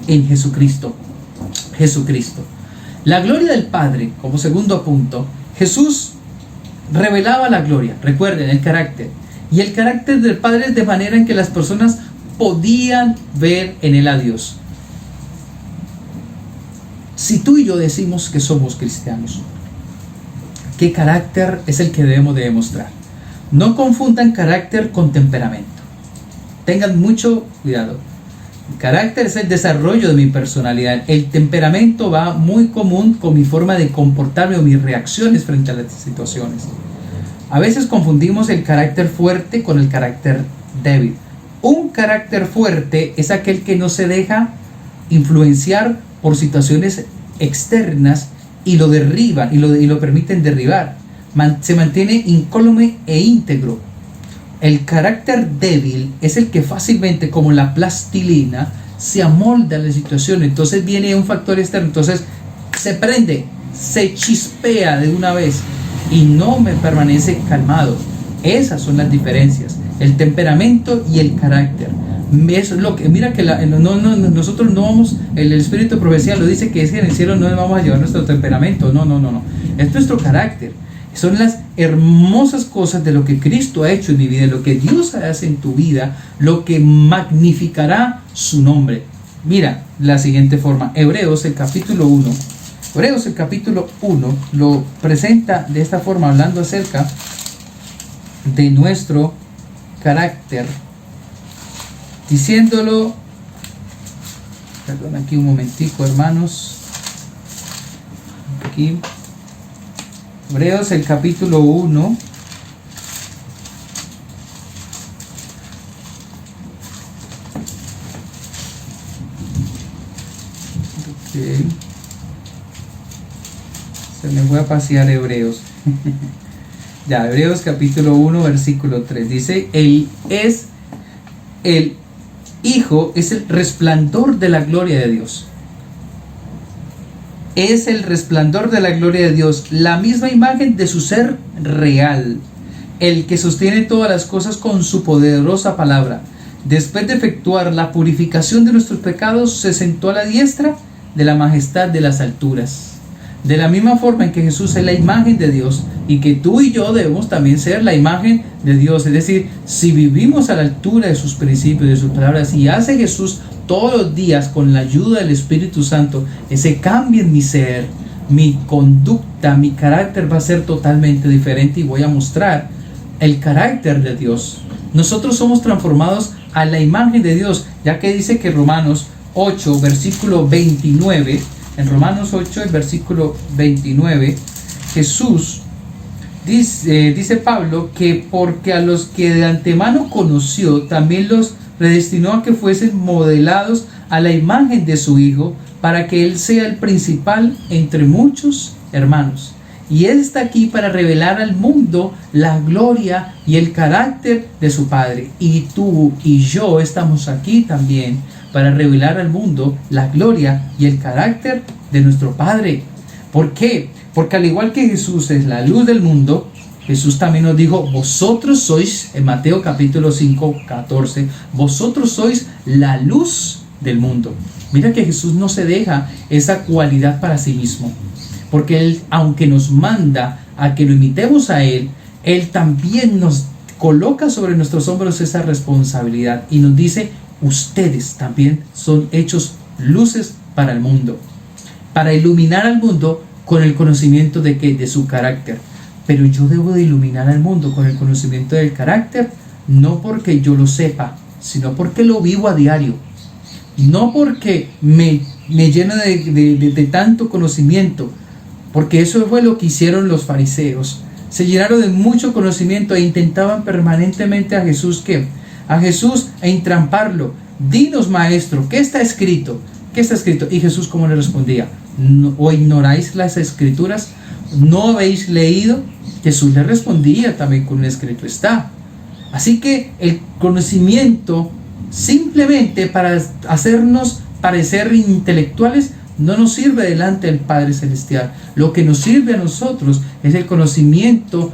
en Jesucristo. Jesucristo. La gloria del Padre, como segundo punto, Jesús revelaba la gloria, recuerden el carácter. Y el carácter del Padre es de manera en que las personas podían ver en él a Dios. Si tú y yo decimos que somos cristianos, ¿qué carácter es el que debemos de demostrar? No confundan carácter con temperamento. Tengan mucho cuidado. El carácter es el desarrollo de mi personalidad. El temperamento va muy común con mi forma de comportarme o mis reacciones frente a las situaciones. A veces confundimos el carácter fuerte con el carácter débil. Un carácter fuerte es aquel que no se deja influenciar por situaciones externas y lo derriba y lo permiten derribar. Se mantiene incólume e íntegro. El carácter débil es el que fácilmente, como la plastilina, se amolda a la situación. Entonces viene un factor externo, entonces se prende, se chispea de una vez y no me permanece calmado. Esas son las diferencias, el temperamento y el carácter. Es lo que, mira que nosotros no vamos, el espíritu de profecía lo dice, que es que en el cielo no vamos a llevar nuestro temperamento. No, es nuestro carácter. Son las hermosas cosas de lo que Cristo ha hecho en mi vida, lo que Dios hace en tu vida, lo que magnificará su nombre. Mira la siguiente forma, Hebreos el capítulo 1 lo presenta de esta forma, hablando acerca de nuestro carácter, diciéndolo, perdón, aquí un momentico, hermanos, aquí, Hebreos el capítulo 1, se me fue a pasear Hebreos. Ya, Hebreos capítulo 1, versículo 3. Dice, el Hijo es el resplandor de la gloria de Dios. Es el resplandor de la gloria de Dios, la misma imagen de su ser real, el que sostiene todas las cosas con su poderosa palabra. Después de efectuar la purificación de nuestros pecados, se sentó a la diestra de la majestad de las alturas. De la misma forma en que Jesús es la imagen de Dios y que tú y yo debemos también ser la imagen de Dios. Es decir, si vivimos a la altura de sus principios, de sus palabras, y hace Jesús todos los días con la ayuda del Espíritu Santo ese cambio en mi ser, mi conducta, mi carácter va a ser totalmente diferente y voy a mostrar el carácter de Dios. Nosotros somos transformados a la imagen de Dios, ya que dice que Romanos 8, versículo 29, en Romanos 8, el versículo 29, Jesús dice Pablo que porque a los que de antemano conoció, también los predestinó a que fuesen modelados a la imagen de su Hijo, para que Él sea el principal entre muchos hermanos. Y Él está aquí para revelar al mundo la gloria y el carácter de su Padre. Y tú y yo estamos aquí también para revelar al mundo la gloria y el carácter de nuestro Padre. ¿Por qué? Porque al igual que Jesús es la luz del mundo, Jesús también nos dijo, vosotros sois, en Mateo capítulo 5, 14, vosotros sois la luz del mundo. Mira que Jesús no se deja esa cualidad para sí mismo, porque Él, aunque nos manda a que lo imitemos a Él, Él también nos coloca sobre nuestros hombros esa responsabilidad y nos dice, ustedes también son hechos luces para el mundo, para iluminar al mundo con el conocimiento de su carácter. Pero yo debo de iluminar al mundo con el conocimiento del carácter, no porque yo lo sepa, sino porque lo vivo a diario. No porque me lleno de tanto conocimiento, porque eso fue lo que hicieron los fariseos. Se llenaron de mucho conocimiento e intentaban permanentemente a Jesús, ¿qué? A Jesús e entramparlo. Dinos, maestro, ¿qué está escrito? ¿Qué está escrito? Y Jesús, ¿cómo le respondía? ¿O ignoráis las escrituras? ¿No habéis leído? Jesús le respondía también con un escrito está. Así que el conocimiento simplemente para hacernos parecer intelectuales no nos sirve delante del Padre Celestial. Lo que nos sirve a nosotros es el conocimiento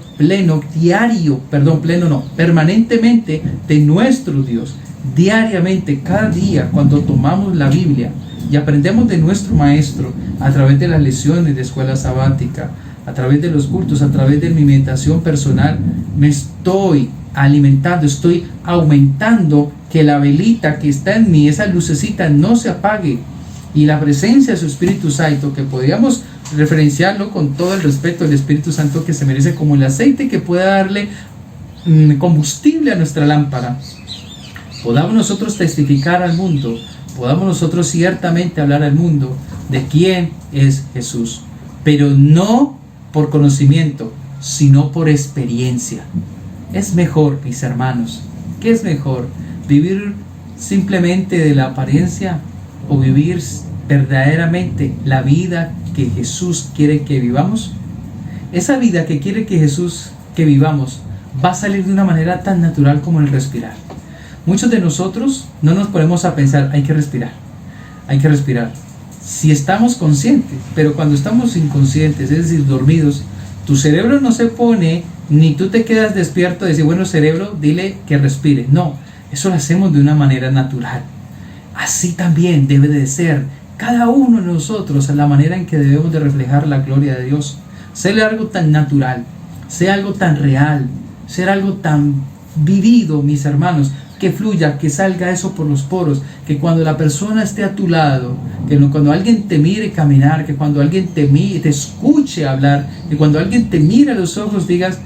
permanentemente de nuestro Dios. Diariamente, cada día, cuando tomamos la Biblia y aprendemos de nuestro Maestro a través de las lecciones de escuela sabática, a través de los cultos, a través de mi meditación personal, me estoy alimentando, estoy aumentando que la velita que está en mí, esa lucecita, no se apague, y la presencia de su Espíritu Santo, que podríamos referenciarlo con todo el respeto del Espíritu Santo que se merece, como el aceite que pueda darle combustible a nuestra lámpara, podamos nosotros testificar al mundo, podamos nosotros ciertamente hablar al mundo de quién es Jesús, pero no por conocimiento, sino por experiencia. Es mejor, mis hermanos, ¿qué es mejor? ¿Vivir simplemente de la apariencia o vivir verdaderamente la vida que Jesús quiere que vivamos? Esa vida que quiere que Jesús que vivamos va a salir de una manera tan natural como el respirar. Muchos de nosotros no nos ponemos a pensar, hay que respirar. Si estamos conscientes, pero cuando estamos inconscientes, es decir, dormidos, tu cerebro no se pone, ni tú te quedas despierto y decir, bueno, cerebro, dile que respire. No, eso lo hacemos de una manera natural. Así también debe de ser cada uno de nosotros, la manera en que debemos de reflejar la gloria de Dios. Ser algo tan natural, ser algo tan real, ser algo tan vivido, mis hermanos, que fluya, que salga eso por los poros, que cuando la persona esté a tu lado, que cuando alguien te mire caminar, que cuando alguien te escuche hablar, que cuando alguien te mire a los ojos digas,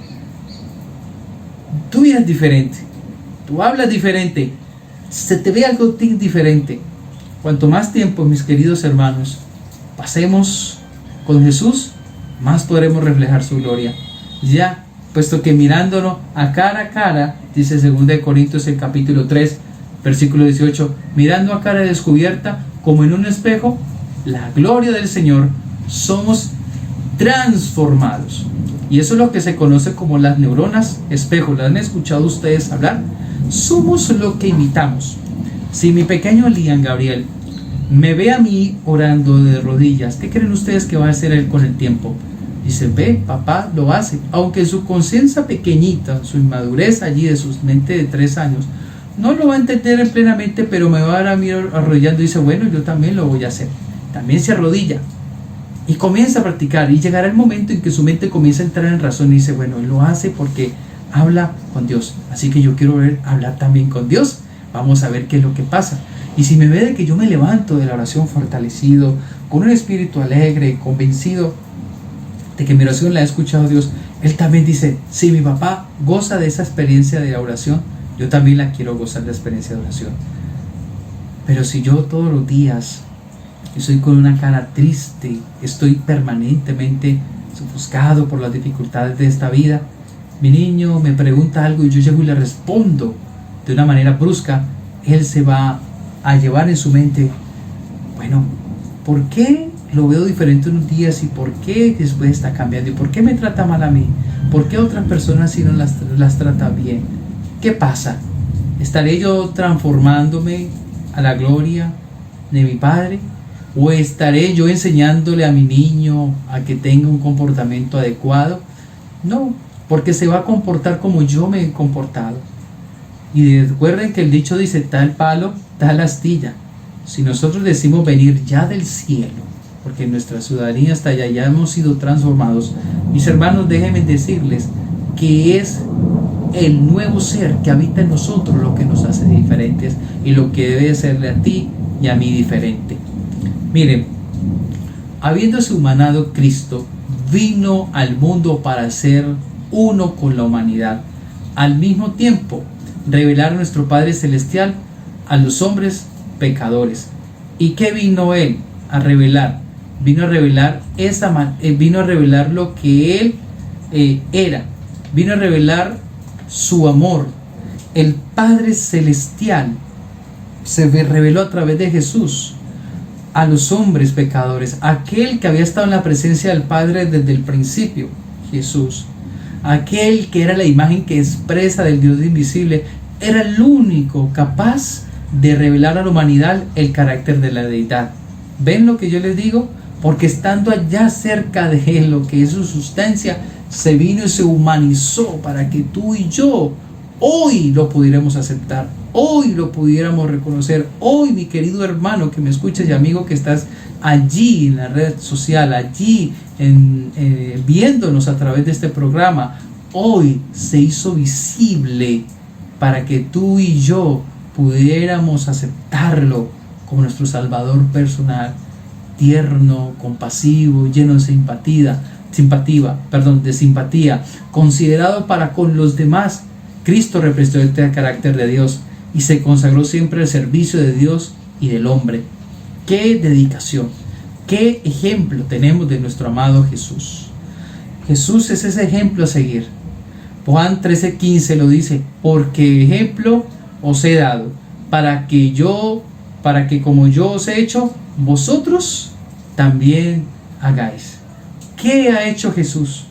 tú eres diferente, tú hablas diferente, se te ve algo diferente. Cuanto más tiempo, mis queridos hermanos, pasemos con Jesús, más podremos reflejar su gloria. Ya, puesto que mirándolo a cara, dice 2 Corintios el capítulo 3, versículo 18, mirando a cara descubierta, como en un espejo, la gloria del Señor, somos transformados. Y eso es lo que se conoce como las neuronas espejo. ¿Las han escuchado ustedes hablar? Somos lo que imitamos. Si mi pequeño Liam Gabriel me ve a mí orando de rodillas, ¿qué creen ustedes que va a hacer él con el tiempo? Dice, ve, papá lo hace. Aunque su conciencia pequeñita, su inmadurez allí de su mente de 3 años, no lo va a entender plenamente, pero me va a ver a mí arrodillando y dice, bueno, yo también lo voy a hacer. También se arrodilla. Y comienza a practicar y llegará el momento en que su mente comienza a entrar en razón y dice, bueno, él lo hace porque habla con Dios. Así que yo quiero hablar también con Dios. Vamos a ver qué es lo que pasa. Y si me ve de que yo me levanto de la oración fortalecido, con un espíritu alegre, convencido de que mi oración la ha escuchado Dios, él también dice, si mi papá goza de esa experiencia de la oración, yo también la quiero gozar de la experiencia de oración. Pero si yo todos los días estoy con una cara triste, estoy permanentemente ofuscado por las dificultades de esta vida, mi niño me pregunta algo y yo llego y le respondo de una manera brusca, él se va a llevar en su mente, bueno, ¿por qué lo veo diferente unos días y por qué después está cambiando? ¿Y por qué me trata mal a mí? ¿Por qué otras personas sí no las trata bien? ¿Qué pasa? ¿Estaré yo transformándome a la gloria de mi Padre? ¿O estaré yo enseñándole a mi niño a que tenga un comportamiento adecuado? No, porque se va a comportar como yo me he comportado. Y recuerden que el dicho dice, tal palo, tal astilla. Si nosotros decimos venir ya del cielo, porque nuestra ciudadanía está allá, ya hemos sido transformados, mis hermanos, déjenme decirles que es el nuevo ser que habita en nosotros lo que nos hace diferentes y lo que debe serle a ti y a mí diferente. Miren, habiéndose humanado Cristo, vino al mundo para ser uno con la humanidad. Al mismo tiempo, revelar a nuestro Padre Celestial a los hombres pecadores. ¿Y qué vino Él a revelar? Vino a revelar lo que Él era. Vino a revelar su amor. El Padre Celestial se reveló a través de Jesús a los hombres pecadores. Aquel que había estado en la presencia del Padre desde el principio, Jesús. Aquel que era la imagen que expresa del Dios invisible, era el único capaz de revelar a la humanidad el carácter de la deidad. ¿Ven lo que yo les digo? Porque estando allá cerca de Él, lo que es su sustancia, se vino y se humanizó para que tú y yo hoy lo pudiéramos aceptar, hoy lo pudiéramos reconocer. Hoy, mi querido hermano que me escuchas y amigo que estás allí en la red social, allí viéndonos a través de este programa, hoy se hizo visible para que tú y yo pudiéramos aceptarlo como nuestro Salvador personal, tierno, compasivo, lleno de simpatía, considerado para con los demás. Cristo representó este carácter de Dios y se consagró siempre al servicio de Dios y del hombre. ¡Qué dedicación! ¡Qué ejemplo tenemos de nuestro amado Jesús! Jesús es ese ejemplo a seguir. Juan 13:15 lo dice, porque ejemplo os he dado, para que como yo os he hecho, vosotros también hagáis. ¿Qué ha hecho Jesús?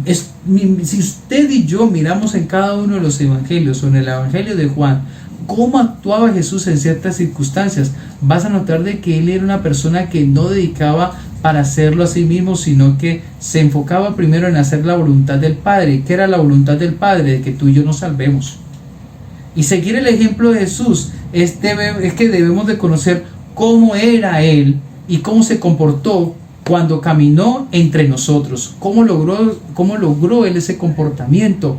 Si usted y yo miramos en cada uno de los evangelios o en el evangelio de Juan, cómo actuaba Jesús en ciertas circunstancias, vas a notar de que él era una persona que no dedicaba para hacerlo a sí mismo, sino que se enfocaba primero en hacer la voluntad del Padre. ¿Qué era la voluntad del Padre? De que tú y yo nos salvemos. Y seguir el ejemplo de Jesús es que debemos de conocer cómo era Él y cómo se comportó cuando caminó entre nosotros, cómo logró Él ese comportamiento.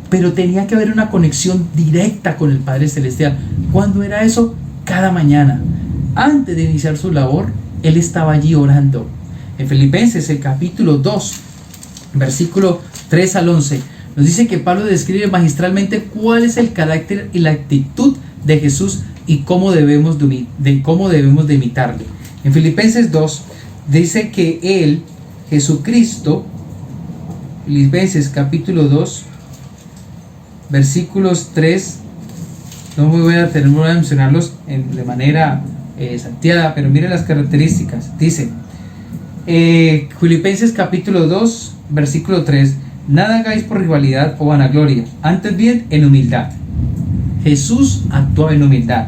Pero tenía que haber una conexión directa con el Padre Celestial. ¿Cuándo era eso? Cada mañana. Antes de iniciar su labor, Él estaba allí orando. En Filipenses, el capítulo 2, versículo 3 al 11, nos dice que Pablo describe magistralmente cuál es el carácter y la actitud de Jesús y cómo debemos de imitarle. En Filipenses 2 dice que Él, Jesucristo, Filipenses capítulo 2, versículos 3, no voy a mencionarlos de manera salteada, pero miren las características. Dice, Filipenses capítulo 2, versículo 3, nada hagáis por rivalidad o vanagloria, antes bien en humildad. Jesús actuaba en humildad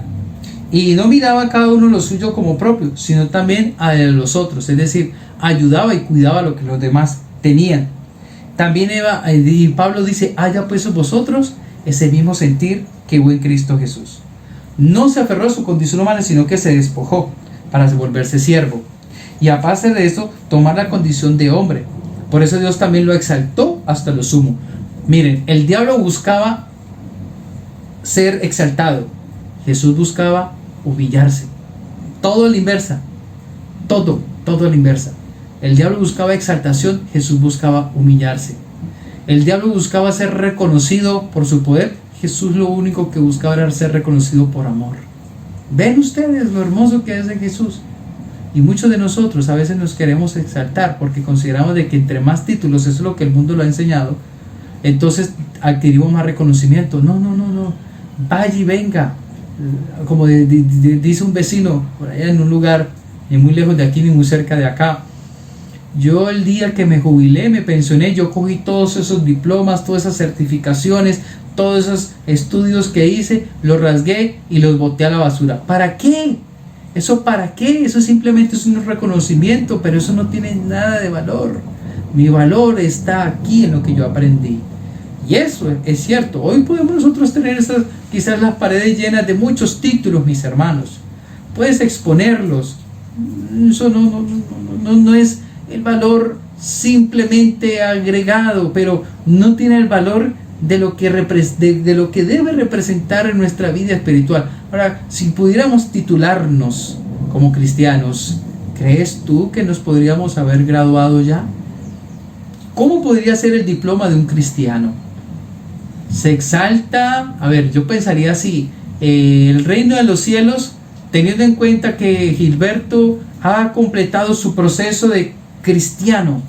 y no miraba a cada uno lo suyo como propio, sino también a los otros, es decir, ayudaba y cuidaba lo que los demás tenían. También Pablo dice, haya pues vosotros ese mismo sentir que hubo en Cristo Jesús. No se aferró a su condición humana, sino que se despojó para volverse siervo. y aparte de eso, tomar la condición de hombre. Por eso Dios también lo exaltó hasta lo sumo. Miren, el diablo buscaba ser exaltado, Jesús buscaba humillarse. Todo a la inversa. Todo a la inversa. El diablo buscaba exaltación, Jesús buscaba humillarse. El diablo buscaba ser reconocido por su poder, Jesús lo único que buscaba era ser reconocido por amor. ¿Ven ustedes lo hermoso que es de Jesús? Y muchos de nosotros a veces nos queremos exaltar porque consideramos de que entre más títulos, eso es lo que el mundo lo ha enseñado, entonces adquirimos más reconocimiento. No. Vaya y venga. Como dice un vecino por allá en un lugar ni muy lejos de aquí ni muy cerca de acá. Yo el día que me jubilé, me pensioné, yo cogí todos esos diplomas, todas esas certificaciones, todos esos estudios que hice, los rasgué y los boté a la basura. ¿Para qué? ¿Eso para qué? Eso simplemente es un reconocimiento, pero eso no tiene nada de valor. Mi valor está aquí en lo que yo aprendí. Y eso es cierto. Hoy podemos nosotros tener quizás las paredes llenas de muchos títulos, mis hermanos. Puedes exponerlos. Eso no es el valor simplemente agregado, pero no tiene el valor de lo que debe representar en nuestra vida espiritual. Ahora, si pudiéramos titularnos como cristianos, ¿crees tú que nos podríamos haber graduado ya? ¿Cómo podría ser el diploma de un cristiano? Se exalta, yo pensaría así, el reino de los cielos, teniendo en cuenta que Gilberto ha completado su proceso de cristiano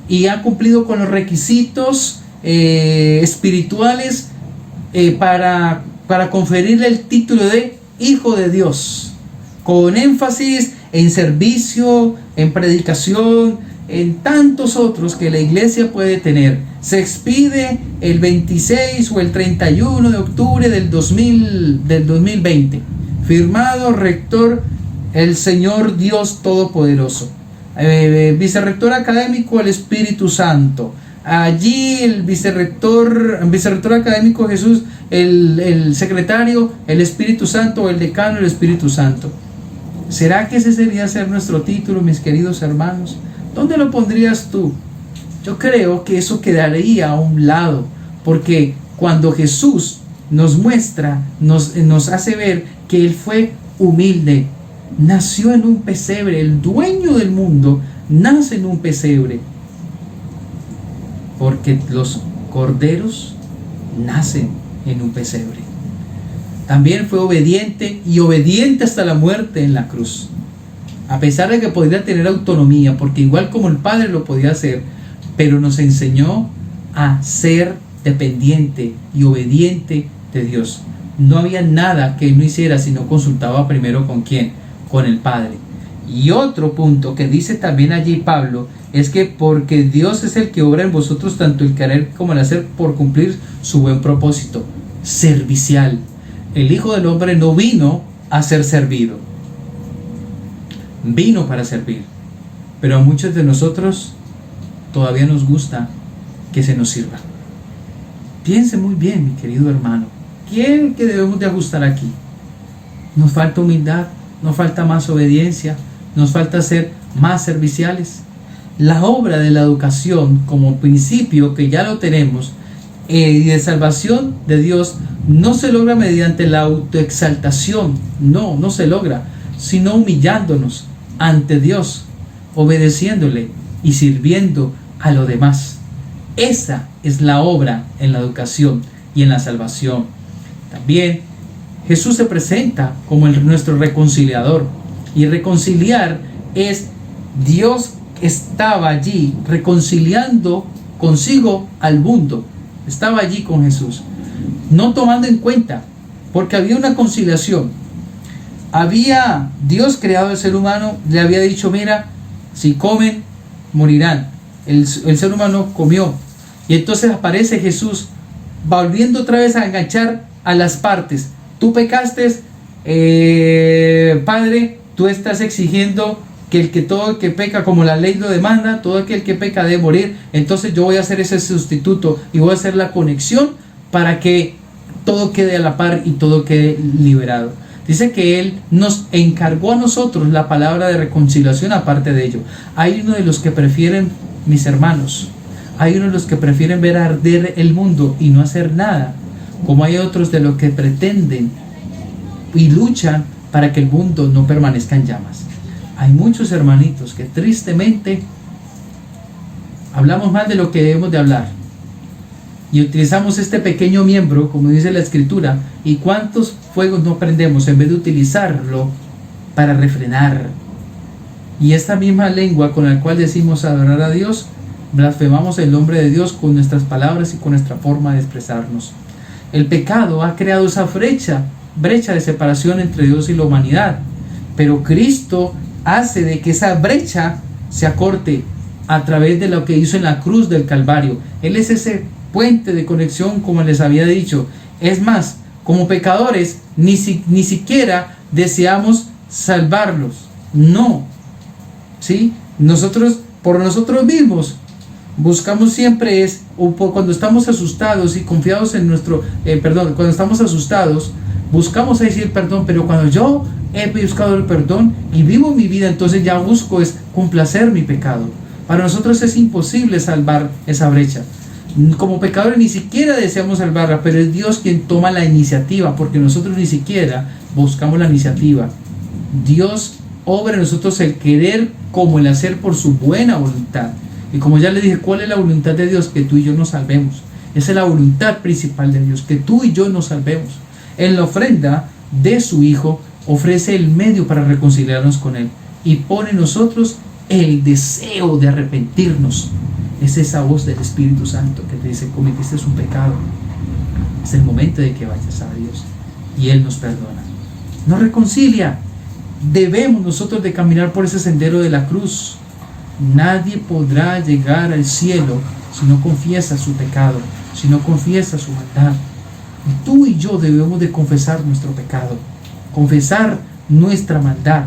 y ha cumplido con los requisitos espirituales para conferirle el título de Hijo de Dios, con énfasis en servicio, en predicación, en tantos otros que la iglesia puede tener. Se expide el 26 o el 31 de octubre del 2020. Firmado rector el Señor Dios Todopoderoso. Vicerrector académico el Espíritu Santo. Allí el vicerrector académico Jesús, el secretario el Espíritu Santo, el decano el Espíritu Santo. ¿Será que ese sería ser nuestro título, mis queridos hermanos? ¿Dónde lo pondrías tú? Yo creo que eso quedaría a un lado, porque cuando Jesús nos muestra, nos hace ver que Él fue humilde, nació en un pesebre, el dueño del mundo nace en un pesebre, porque los corderos nacen en un pesebre. También fue obediente y obediente hasta la muerte en la cruz. A pesar de que podría tener autonomía, porque igual como el Padre lo podía hacer, pero nos enseñó a ser dependiente y obediente de Dios. No había nada que Él no hiciera si no consultaba primero ¿con quién? Con el Padre. Y otro punto que dice también allí Pablo es que porque Dios es el que obra en vosotros tanto el querer como el hacer por cumplir su buen propósito servicial. El Hijo del Hombre no vino a ser servido, vino para servir. Pero a muchos de nosotros todavía nos gusta que se nos sirva. Piense muy bien, mi querido hermano, ¿quién que debemos de ajustar aquí? Nos falta humildad, nos falta más obediencia, nos falta ser más serviciales. La obra de la educación como principio que ya lo tenemos y de salvación de Dios no se logra mediante la autoexaltación, no se logra, sino humillándonos ante Dios, obedeciéndole y sirviendo a lo demás. Esa es la obra en la educación y en la salvación. También Jesús se presenta como nuestro reconciliador, y reconciliar es Dios estaba allí reconciliando consigo al mundo. Estaba allí con Jesús, no tomando en cuenta, porque había una conciliación. Había Dios creado al ser humano, le había dicho, mira, si comen, morirán. El ser humano comió. Y entonces aparece Jesús, volviendo otra vez a enganchar a las partes. Tú pecaste, Padre, tú estás exigiendo que todo el que peca, como la ley lo demanda, todo aquel que peca debe morir. Entonces yo voy a hacer ese sustituto y voy a hacer la conexión para que todo quede a la par y todo quede liberado. Dice que Él nos encargó a nosotros la palabra de reconciliación. Aparte de ello, hay uno de los que prefieren, mis hermanos, hay uno de los que prefieren ver arder el mundo y no hacer nada, como hay otros de los que pretenden y luchan para que el mundo no permanezca en llamas. Hay muchos hermanitos que tristemente hablamos más de lo que debemos de hablar y utilizamos este pequeño miembro, como dice la Escritura, y cuántos fuegos no prendemos en vez de utilizarlo para refrenar. Y esta misma lengua con la cual decimos adorar a Dios, blasfemamos el nombre de Dios con nuestras palabras y con nuestra forma de expresarnos. El pecado ha creado esa brecha de separación entre Dios y la humanidad, pero Cristo hace de que esa brecha se acorte a través de lo que hizo en la cruz del Calvario. Él es ese puente de conexión, como les había dicho. Es más, como pecadores ni siquiera deseamos salvarlos. No, ¿sí? Nosotros, por nosotros mismos, buscamos siempre cuando estamos asustados y confiados en cuando estamos asustados, buscamos decir perdón, pero cuando yo he buscado el perdón y vivo mi vida, entonces ya busco complacer mi pecado. Para nosotros es imposible salvar esa brecha. Como pecadores ni siquiera deseamos salvarla, pero es Dios quien toma la iniciativa, porque nosotros ni siquiera buscamos la iniciativa. Dios obra en nosotros el querer como el hacer por su buena voluntad. Y como ya le dije, ¿cuál es la voluntad de Dios? Que tú y yo nos salvemos. Esa es la voluntad principal de Dios, que tú y yo nos salvemos. En la ofrenda de su Hijo ofrece el medio para reconciliarnos con Él y pone en nosotros el deseo de arrepentirnos. Es esa voz del Espíritu Santo que te dice: cometiste un pecado, es el momento de que vayas a Dios, y Él nos perdona, nos reconcilia. Debemos nosotros de caminar por ese sendero de la cruz. Nadie podrá llegar al cielo si no confiesa su pecado, si no confiesa su maldad. Y tú y yo debemos de confesar nuestro pecado, confesar nuestra maldad.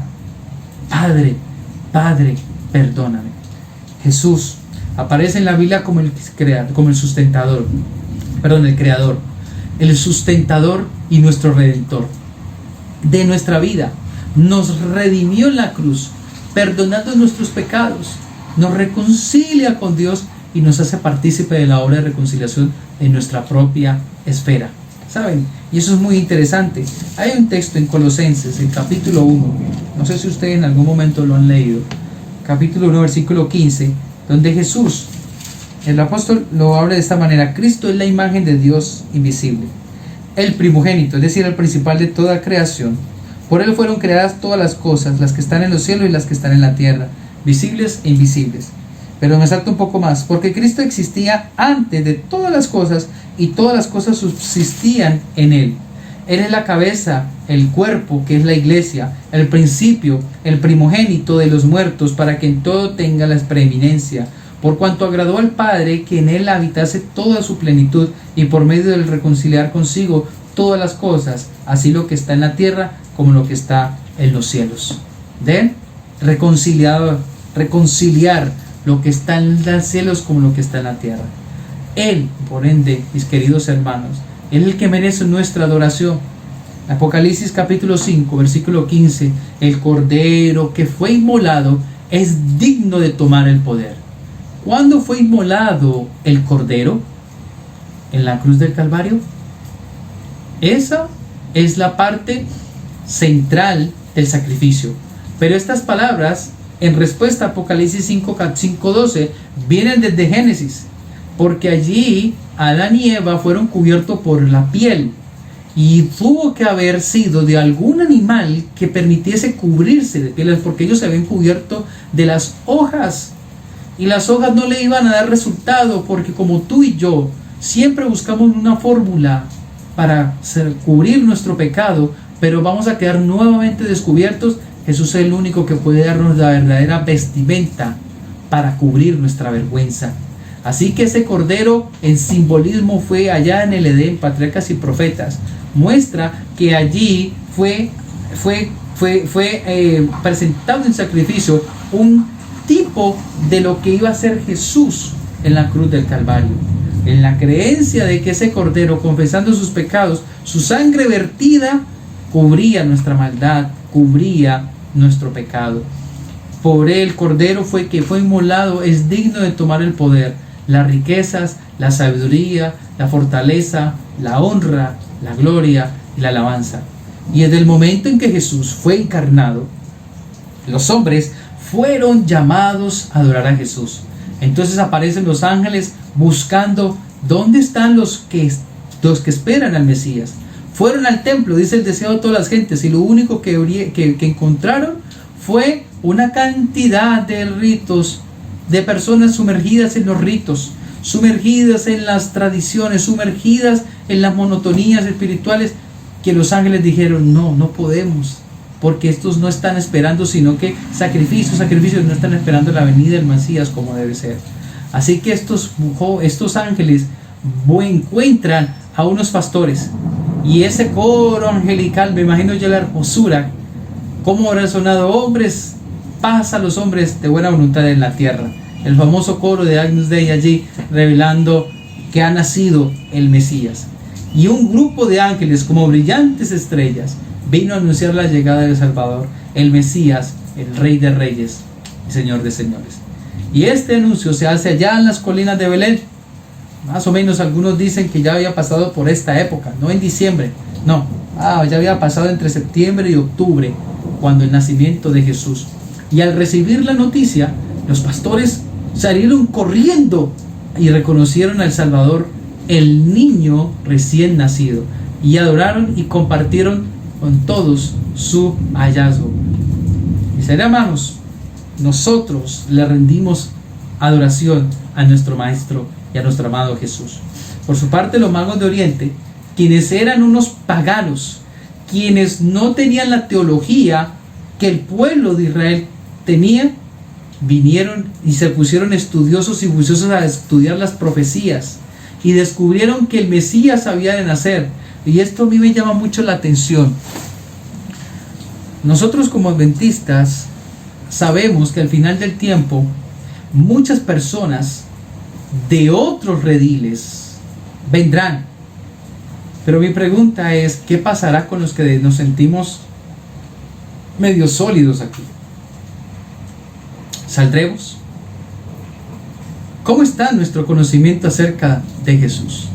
Padre, perdóname. Jesús aparece en la Biblia como el sustentador, el creador, el sustentador y nuestro redentor de nuestra vida. Nos redimió en la cruz, perdonando nuestros pecados, nos reconcilia con Dios y nos hace partícipe de la obra de reconciliación en nuestra propia esfera. ¿Saben? Y eso es muy interesante. Hay un texto en Colosenses, el capítulo 1, no sé si ustedes en algún momento lo han leído, capítulo 1, versículo 15, donde Jesús, el apóstol, lo habla de esta manera: Cristo es la imagen de Dios invisible, el primogénito, es decir, el principal de toda creación. Por Él fueron creadas todas las cosas, las que están en los cielos y las que están en la tierra, visibles e invisibles. Pero me salto un poco más, porque Cristo existía antes de todas las cosas y todas las cosas subsistían en Él. Él es la cabeza, el cuerpo, que es la iglesia, el principio, el primogénito de los muertos, para que en todo tenga la preeminencia. Por cuanto agradó al Padre que en Él habitase toda su plenitud, y por medio del reconciliar consigo todas las cosas, así lo que está en la tierra como lo que está en los cielos. ¿Ven? Reconciliar lo que está en los cielos como lo que está en la tierra. Él, por ende, mis queridos hermanos, Él es el que merece nuestra adoración. Apocalipsis capítulo 5, versículo 15: el Cordero que fue inmolado es digno de tomar el poder. ¿Cuándo fue inmolado el Cordero? En la cruz del Calvario. Esa es la parte central del sacrificio. Pero estas palabras, en respuesta a Apocalipsis 5:12, vienen desde Génesis, porque allí Adán y Eva fueron cubiertos por la piel, y tuvo que haber sido de algún animal que permitiese cubrirse de pieles, porque ellos se habían cubierto de las hojas, y las hojas no le iban a dar resultado, porque como tú y yo siempre buscamos una fórmula para cubrir nuestro pecado, pero vamos a quedar nuevamente descubiertos. Jesús es el único que puede darnos la verdadera vestimenta para cubrir nuestra vergüenza. Así que ese Cordero en simbolismo fue allá en el Edén, Patriarcas y Profetas. Muestra que allí fue presentado en sacrificio un tipo de lo que iba a ser Jesús en la cruz del Calvario. En la creencia de que ese Cordero, confesando sus pecados, su sangre vertida cubría nuestra maldad, cubría nuestro pecado. Por él, Cordero fue inmolado, es digno de tomar el poder, las riquezas, la sabiduría, la fortaleza, la honra, la gloria y la alabanza. Y desde el momento en que Jesús fue encarnado, los hombres fueron llamados a adorar a Jesús. Entonces aparecen los ángeles buscando dónde están los que esperan al Mesías. Fueron al templo, dice el deseo de todas las gentes, y lo único que encontraron fue una cantidad de ritos, de personas sumergidas en los ritos, sumergidas en las tradiciones, sumergidas en las monotonías espirituales, que los ángeles dijeron, no podemos, porque estos no están esperando sino que sacrificios, no están esperando la venida del Mesías como debe ser. Así que estos ángeles encuentran a unos pastores, y ese coro angelical, me imagino yo la hermosura, cómo habrá sonado: hombres, paz a los hombres de buena voluntad en la tierra. El famoso coro de Agnus Dei allí revelando que ha nacido el Mesías. Y un grupo de ángeles como brillantes estrellas vino a anunciar la llegada del Salvador, el Mesías, el Rey de Reyes y Señor de Señores. Y este anuncio se hace allá en las colinas de Belén. Más o menos algunos dicen que ya había pasado por esta época, no en diciembre, no, ya había pasado entre septiembre y octubre, cuando el nacimiento de Jesús. Y al recibir la noticia, los pastores salieron corriendo y reconocieron al Salvador, el niño recién nacido, y adoraron y compartieron con todos su hallazgo. Mis hermanos, nosotros le rendimos adoración a nuestro Maestro y a nuestro amado Jesús. Por su parte, los magos de Oriente, quienes eran unos paganos, quienes no tenían la teología que el pueblo de Israel tenía, vinieron y se pusieron estudiosos y juiciosos a estudiar las profecías, y descubrieron que el Mesías había de nacer. Y esto a mí me llama mucho la atención. Nosotros como adventistas sabemos que al final del tiempo muchas personas de otros rediles vendrán. Pero mi pregunta es, ¿qué pasará con los que nos sentimos medio sólidos aquí? ¿Saldremos? ¿Cómo está nuestro conocimiento acerca de Jesús?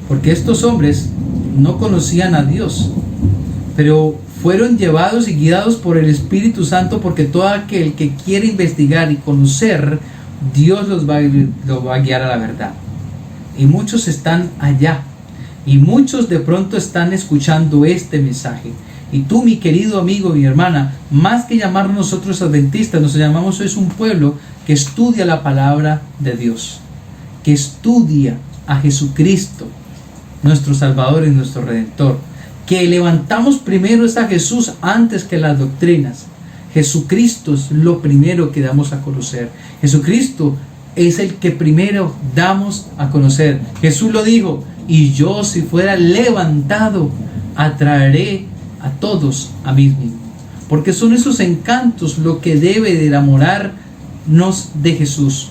Porque estos hombres no conocían a Dios, pero fueron llevados y guiados por el Espíritu Santo, porque todo aquel que quiere investigar y conocer, Dios los va a guiar a la verdad. Y muchos están allá, y muchos de pronto están escuchando este mensaje. Y tú, mi querido amigo, mi hermana, más que llamarnos nosotros adventistas, nos llamamos es un pueblo que estudia la palabra de Dios, que estudia a Jesucristo, nuestro Salvador y nuestro Redentor, que levantamos primero es a Jesús antes que las doctrinas. Jesucristo es lo primero que damos a conocer. Jesucristo es el que primero damos a conocer. Jesús lo dijo: y yo, si fuera levantado, atraeré a todos a mí mismo. Porque son esos encantos lo que debe de enamorarnos de Jesús.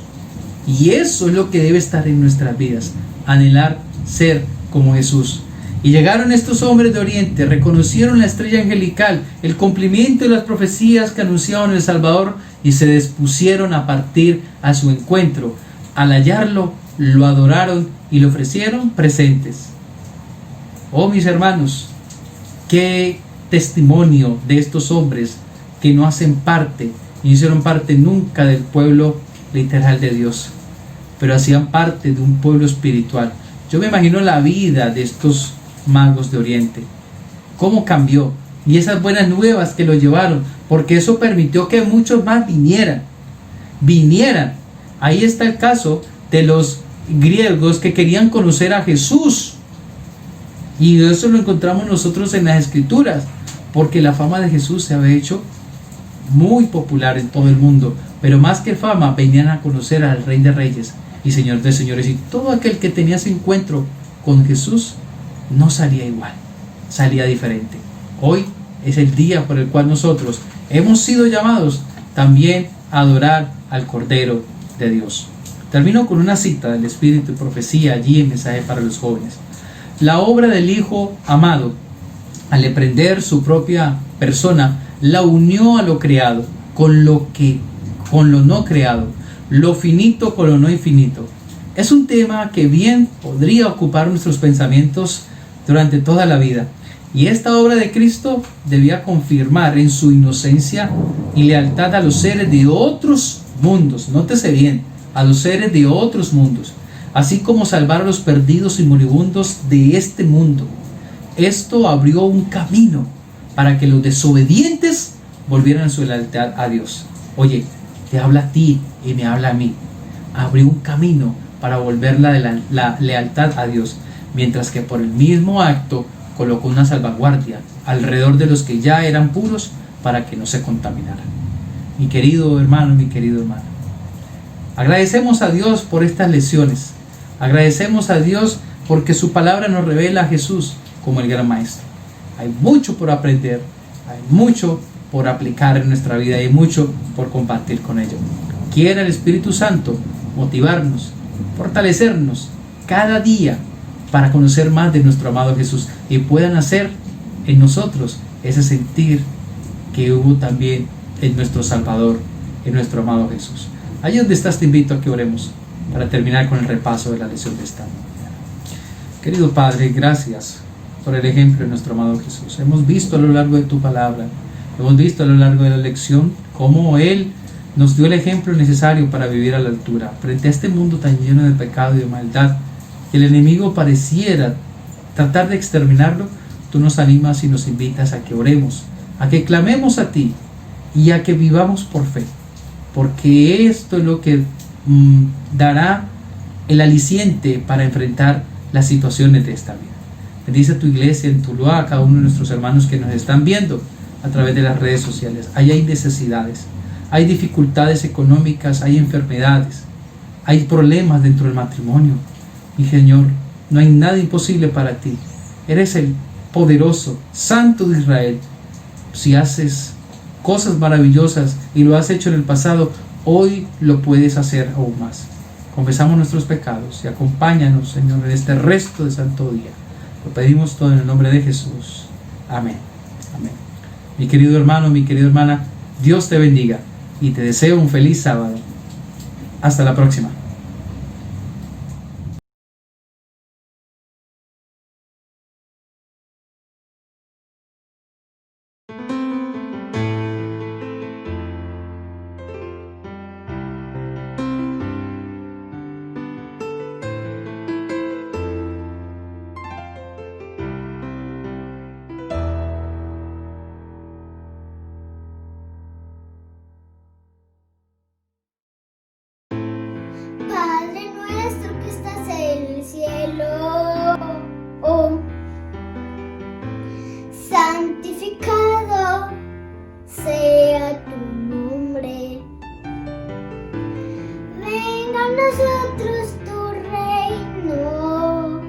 Y eso es lo que debe estar en nuestras vidas: anhelar ser como Jesús. Y llegaron estos hombres de Oriente, reconocieron la estrella angelical, el cumplimiento de las profecías que anunciaban el Salvador, y se dispusieron a partir a su encuentro. Al hallarlo, lo adoraron y le ofrecieron presentes. Oh, mis hermanos, qué testimonio de estos hombres que no hacen parte, ni hicieron parte nunca del pueblo literal de Dios, pero hacían parte de un pueblo espiritual. Yo me imagino la vida de estos magos de Oriente, cómo cambió, y esas buenas nuevas que lo llevaron, porque eso permitió que muchos más vinieran. Ahí está el caso de los griegos que querían conocer a Jesús, y eso lo encontramos nosotros en las Escrituras, porque la fama de Jesús se había hecho muy popular en todo el mundo, pero más que fama, venían a conocer al Rey de Reyes y Señor de Señores, y todo aquel que tenía ese encuentro con Jesús no salía igual, salía diferente. Hoy es el día por el cual nosotros hemos sido llamados también a adorar al Cordero de Dios. Termino con una cita del Espíritu y Profecía allí en Mensaje para los Jóvenes. La obra del Hijo amado al emprender su propia persona, la unió a lo creado, con lo no creado, lo finito con lo no infinito. Es un tema que bien podría ocupar nuestros pensamientos durante toda la vida. Y esta obra de Cristo debía confirmar en su inocencia y lealtad a los seres de otros mundos. Nótese bien, a los seres de otros mundos, así como salvar a los perdidos y moribundos de este mundo. Esto abrió un camino para que los desobedientes volvieran a su lealtad a Dios. Oye, te habla a ti y me habla a mí. Abrió un camino para volver la lealtad a Dios, mientras que por el mismo acto colocó una salvaguardia alrededor de los que ya eran puros para que no se contaminaran. Mi querido hermano, agradecemos a Dios por estas lecciones. Agradecemos a Dios porque su palabra nos revela a Jesús como el gran maestro. Hay mucho por aprender, hay mucho por aplicar en nuestra vida y hay mucho por compartir con ello. Quiera el Espíritu Santo motivarnos, fortalecernos cada día para conocer más de nuestro amado Jesús y puedan hacer en nosotros ese sentir que hubo también en nuestro Salvador, en nuestro amado Jesús. Allí donde estás te invito a que oremos para terminar con el repaso de la lección de esta mañana. Querido Padre, gracias por el ejemplo de nuestro amado Jesús. Hemos visto a lo largo de tu palabra, hemos visto a lo largo de la lección cómo Él nos dio el ejemplo necesario para vivir a la altura frente a este mundo tan lleno de pecado y de maldad. Que el enemigo pareciera tratar de exterminarlo. Tú nos animas y nos invitas a que oremos, a que clamemos a ti y a que vivamos por fe, porque esto es lo que dará el aliciente para enfrentar las situaciones de esta vida. Bendice a tu iglesia en Tuluá, a cada uno de nuestros hermanos que nos están viendo a través de las redes sociales. Ahí hay necesidades, hay dificultades económicas, hay enfermedades, hay problemas dentro del matrimonio. Mi Señor, no hay nada imposible para ti. Eres el poderoso, santo de Israel. Si haces cosas maravillosas y lo has hecho en el pasado, hoy lo puedes hacer aún más. Confesamos nuestros pecados y acompáñanos, Señor, en este resto de santo día. Lo pedimos todo en el nombre de Jesús. Amén. Amén. Mi querido hermano, mi querida hermana, Dios te bendiga y te deseo un feliz sábado. Hasta la próxima. Padre nuestro que estás en el cielo, santificado sea tu nombre. Venga a nosotros tu reino.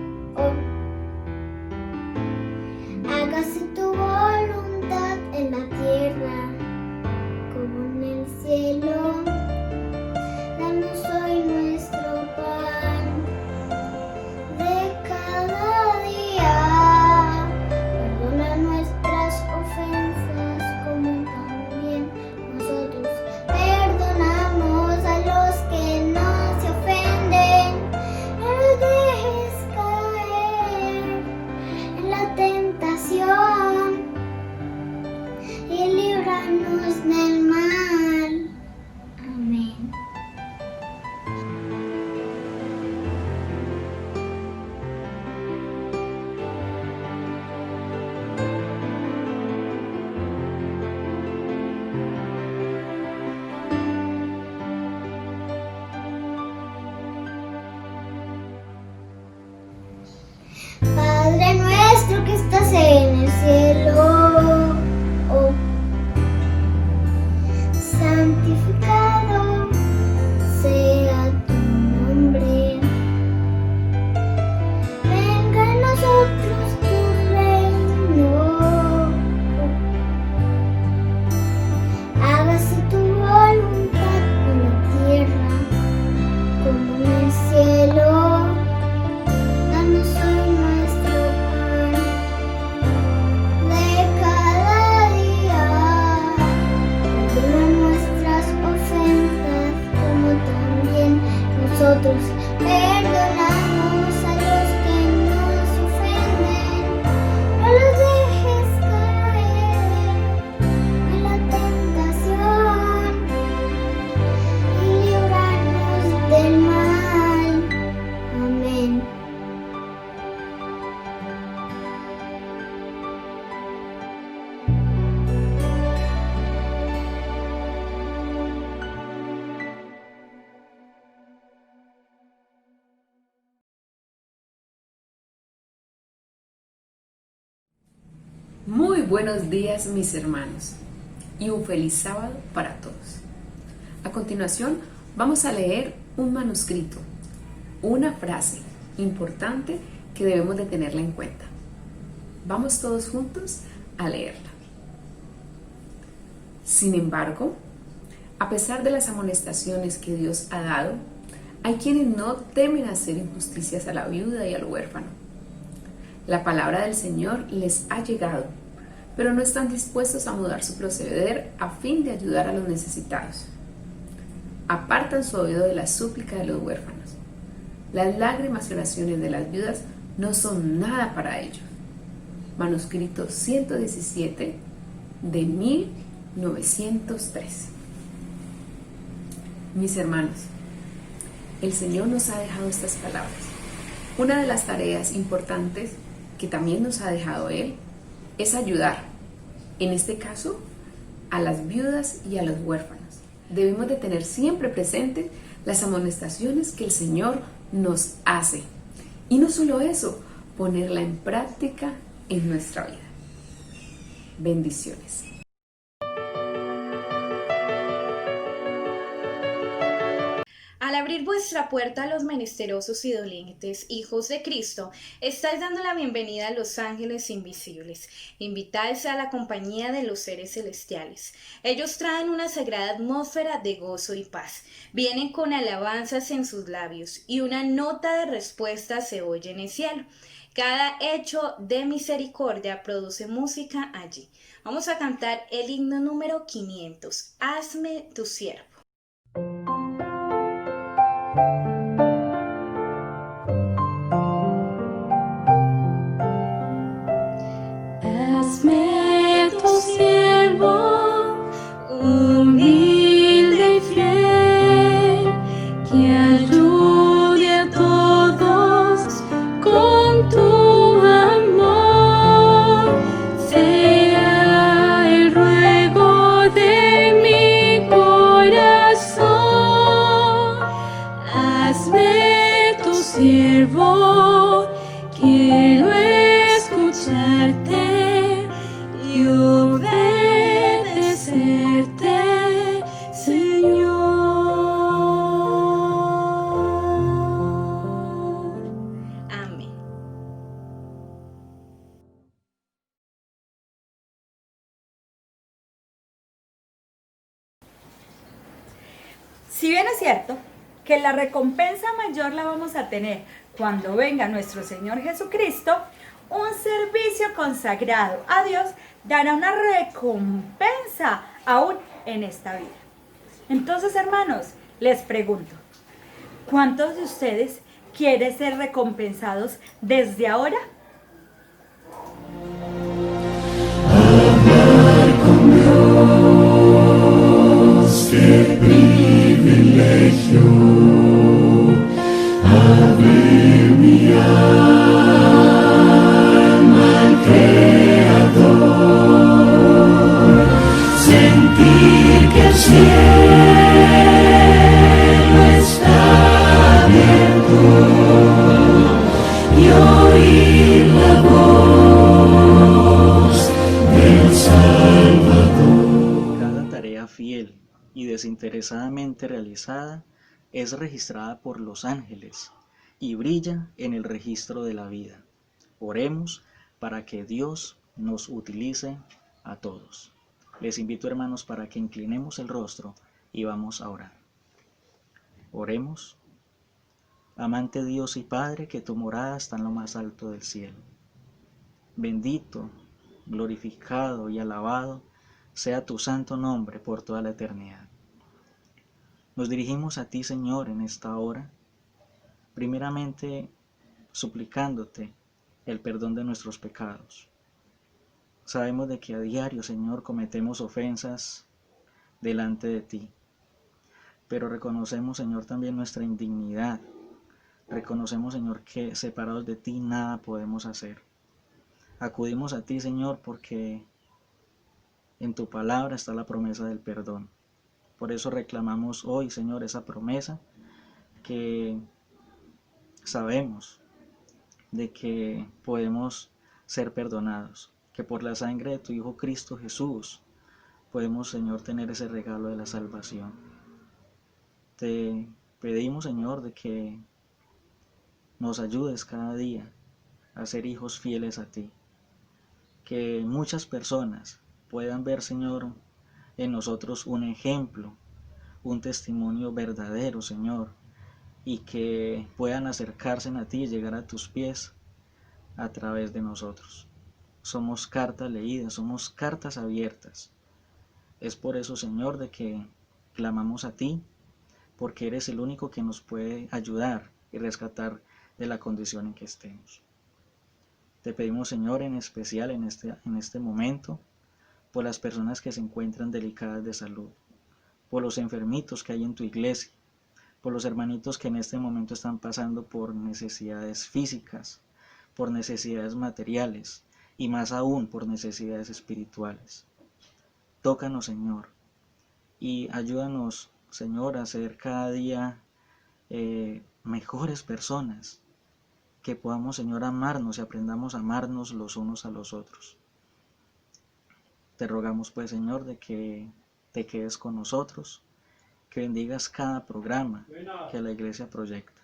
Hágase tu voluntad en la tierra como en el cielo. Danos hoy nuestro pan de cada día. Perdona nuestras ofensas como también nosotros perdonamos a los que nos ofenden. nosotros perdonamos a los que nos ofenden. No los dejes caer en la tentación y líbranos del mal. Amén. Muy buenos días, mis hermanos, y un feliz sábado para todos. A continuación, vamos a leer un manuscrito, una frase importante que debemos de tenerla en cuenta. Vamos todos juntos a leerla. Sin embargo, a pesar de las amonestaciones que Dios ha dado, hay quienes no temen hacer injusticias a la viuda y al huérfano. La palabra del Señor les ha llegado, pero no están dispuestos a mudar su proceder a fin de ayudar a los necesitados. Apartan su oído de la súplica de los huérfanos. Las lágrimas y oraciones de las viudas no son nada para ellos. Manuscrito 117 de 1903. Mis hermanos, el Señor nos ha dejado estas palabras. Una de las tareas importantes que también nos ha dejado Él es ayudar, en este caso, a las viudas y a los huérfanos. Debemos de tener siempre presentes las amonestaciones que el Señor nos hace. Y no solo eso, ponerla en práctica en nuestra vida. Bendiciones. Al abrir vuestra puerta a los menesterosos y dolientes, hijos de Cristo, estáis dando la bienvenida a los ángeles invisibles. Invitáis a la compañía de los seres celestiales. Ellos traen una sagrada atmósfera de gozo y paz. Vienen con alabanzas en sus labios y una nota de respuesta se oye en el cielo. Cada hecho de misericordia produce música allí. Vamos a cantar el himno número 500. Hazme tu siervo. Hazme tu siervo, humilde y fiel, que ayude a todos con tu amor. Sea el ruego de mi corazón. Hazme tu siervo, quiero escucharte y obedecerte, Señor. Amén. Si bien es cierto que la recompensa mayor la vamos a tener cuando venga nuestro Señor Jesucristo, un servicio consagrado a Dios dará una recompensa aún en esta vida. Entonces, hermanos, les pregunto, ¿cuántos de ustedes quieren ser recompensados desde ahora? Qué privilegio, abrir mi alma al Creador, sentir que el cielo está abierto y oír la voz del Salvador. Cada tarea fiel y desinteresadamente realizada es registrada por los ángeles y brilla en el registro de la vida. Oremos para que Dios nos utilice a todos. Les invito, hermanos, para que inclinemos el rostro y vamos a orar. Oremos. Amante Dios y Padre, que tu morada está en lo más alto del cielo. Bendito, glorificado y alabado sea tu santo nombre por toda la eternidad. Nos dirigimos a ti, Señor, en esta hora, primeramente suplicándote el perdón de nuestros pecados. Sabemos de que a diario, Señor, cometemos ofensas delante de ti, pero reconocemos, Señor, también nuestra indignidad. Reconocemos, Señor, que separados de ti nada podemos hacer. Acudimos a ti, Señor, porque en tu palabra está la promesa del perdón. Por eso reclamamos hoy, Señor, esa promesa que sabemos de que podemos ser perdonados, que por la sangre de tu Hijo Cristo Jesús podemos, Señor, tener ese regalo de la salvación. Te pedimos, Señor, de que nos ayudes cada día a ser hijos fieles a ti, que muchas personas puedan ver, Señor, en nosotros un ejemplo, un testimonio verdadero, Señor, y que puedan acercarse a ti y llegar a tus pies a través de nosotros. Somos cartas leídas, somos cartas abiertas. Es por eso, Señor, de que clamamos a ti, porque eres el único que nos puede ayudar y rescatar de la condición en que estemos. Te pedimos, Señor, en especial en este momento, por las personas que se encuentran delicadas de salud, por los enfermitos que hay en tu iglesia, por los hermanitos que en este momento están pasando por necesidades físicas, por necesidades materiales y más aún por necesidades espirituales. Tócanos, Señor, y ayúdanos, Señor, a ser cada día mejores personas, que podamos, Señor, amarnos y aprendamos a amarnos los unos a los otros. Te rogamos, pues, Señor, de que te quedes con nosotros, que bendigas cada programa que la iglesia proyecta.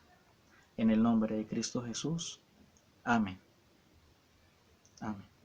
En el nombre de Cristo Jesús. Amén. Amén.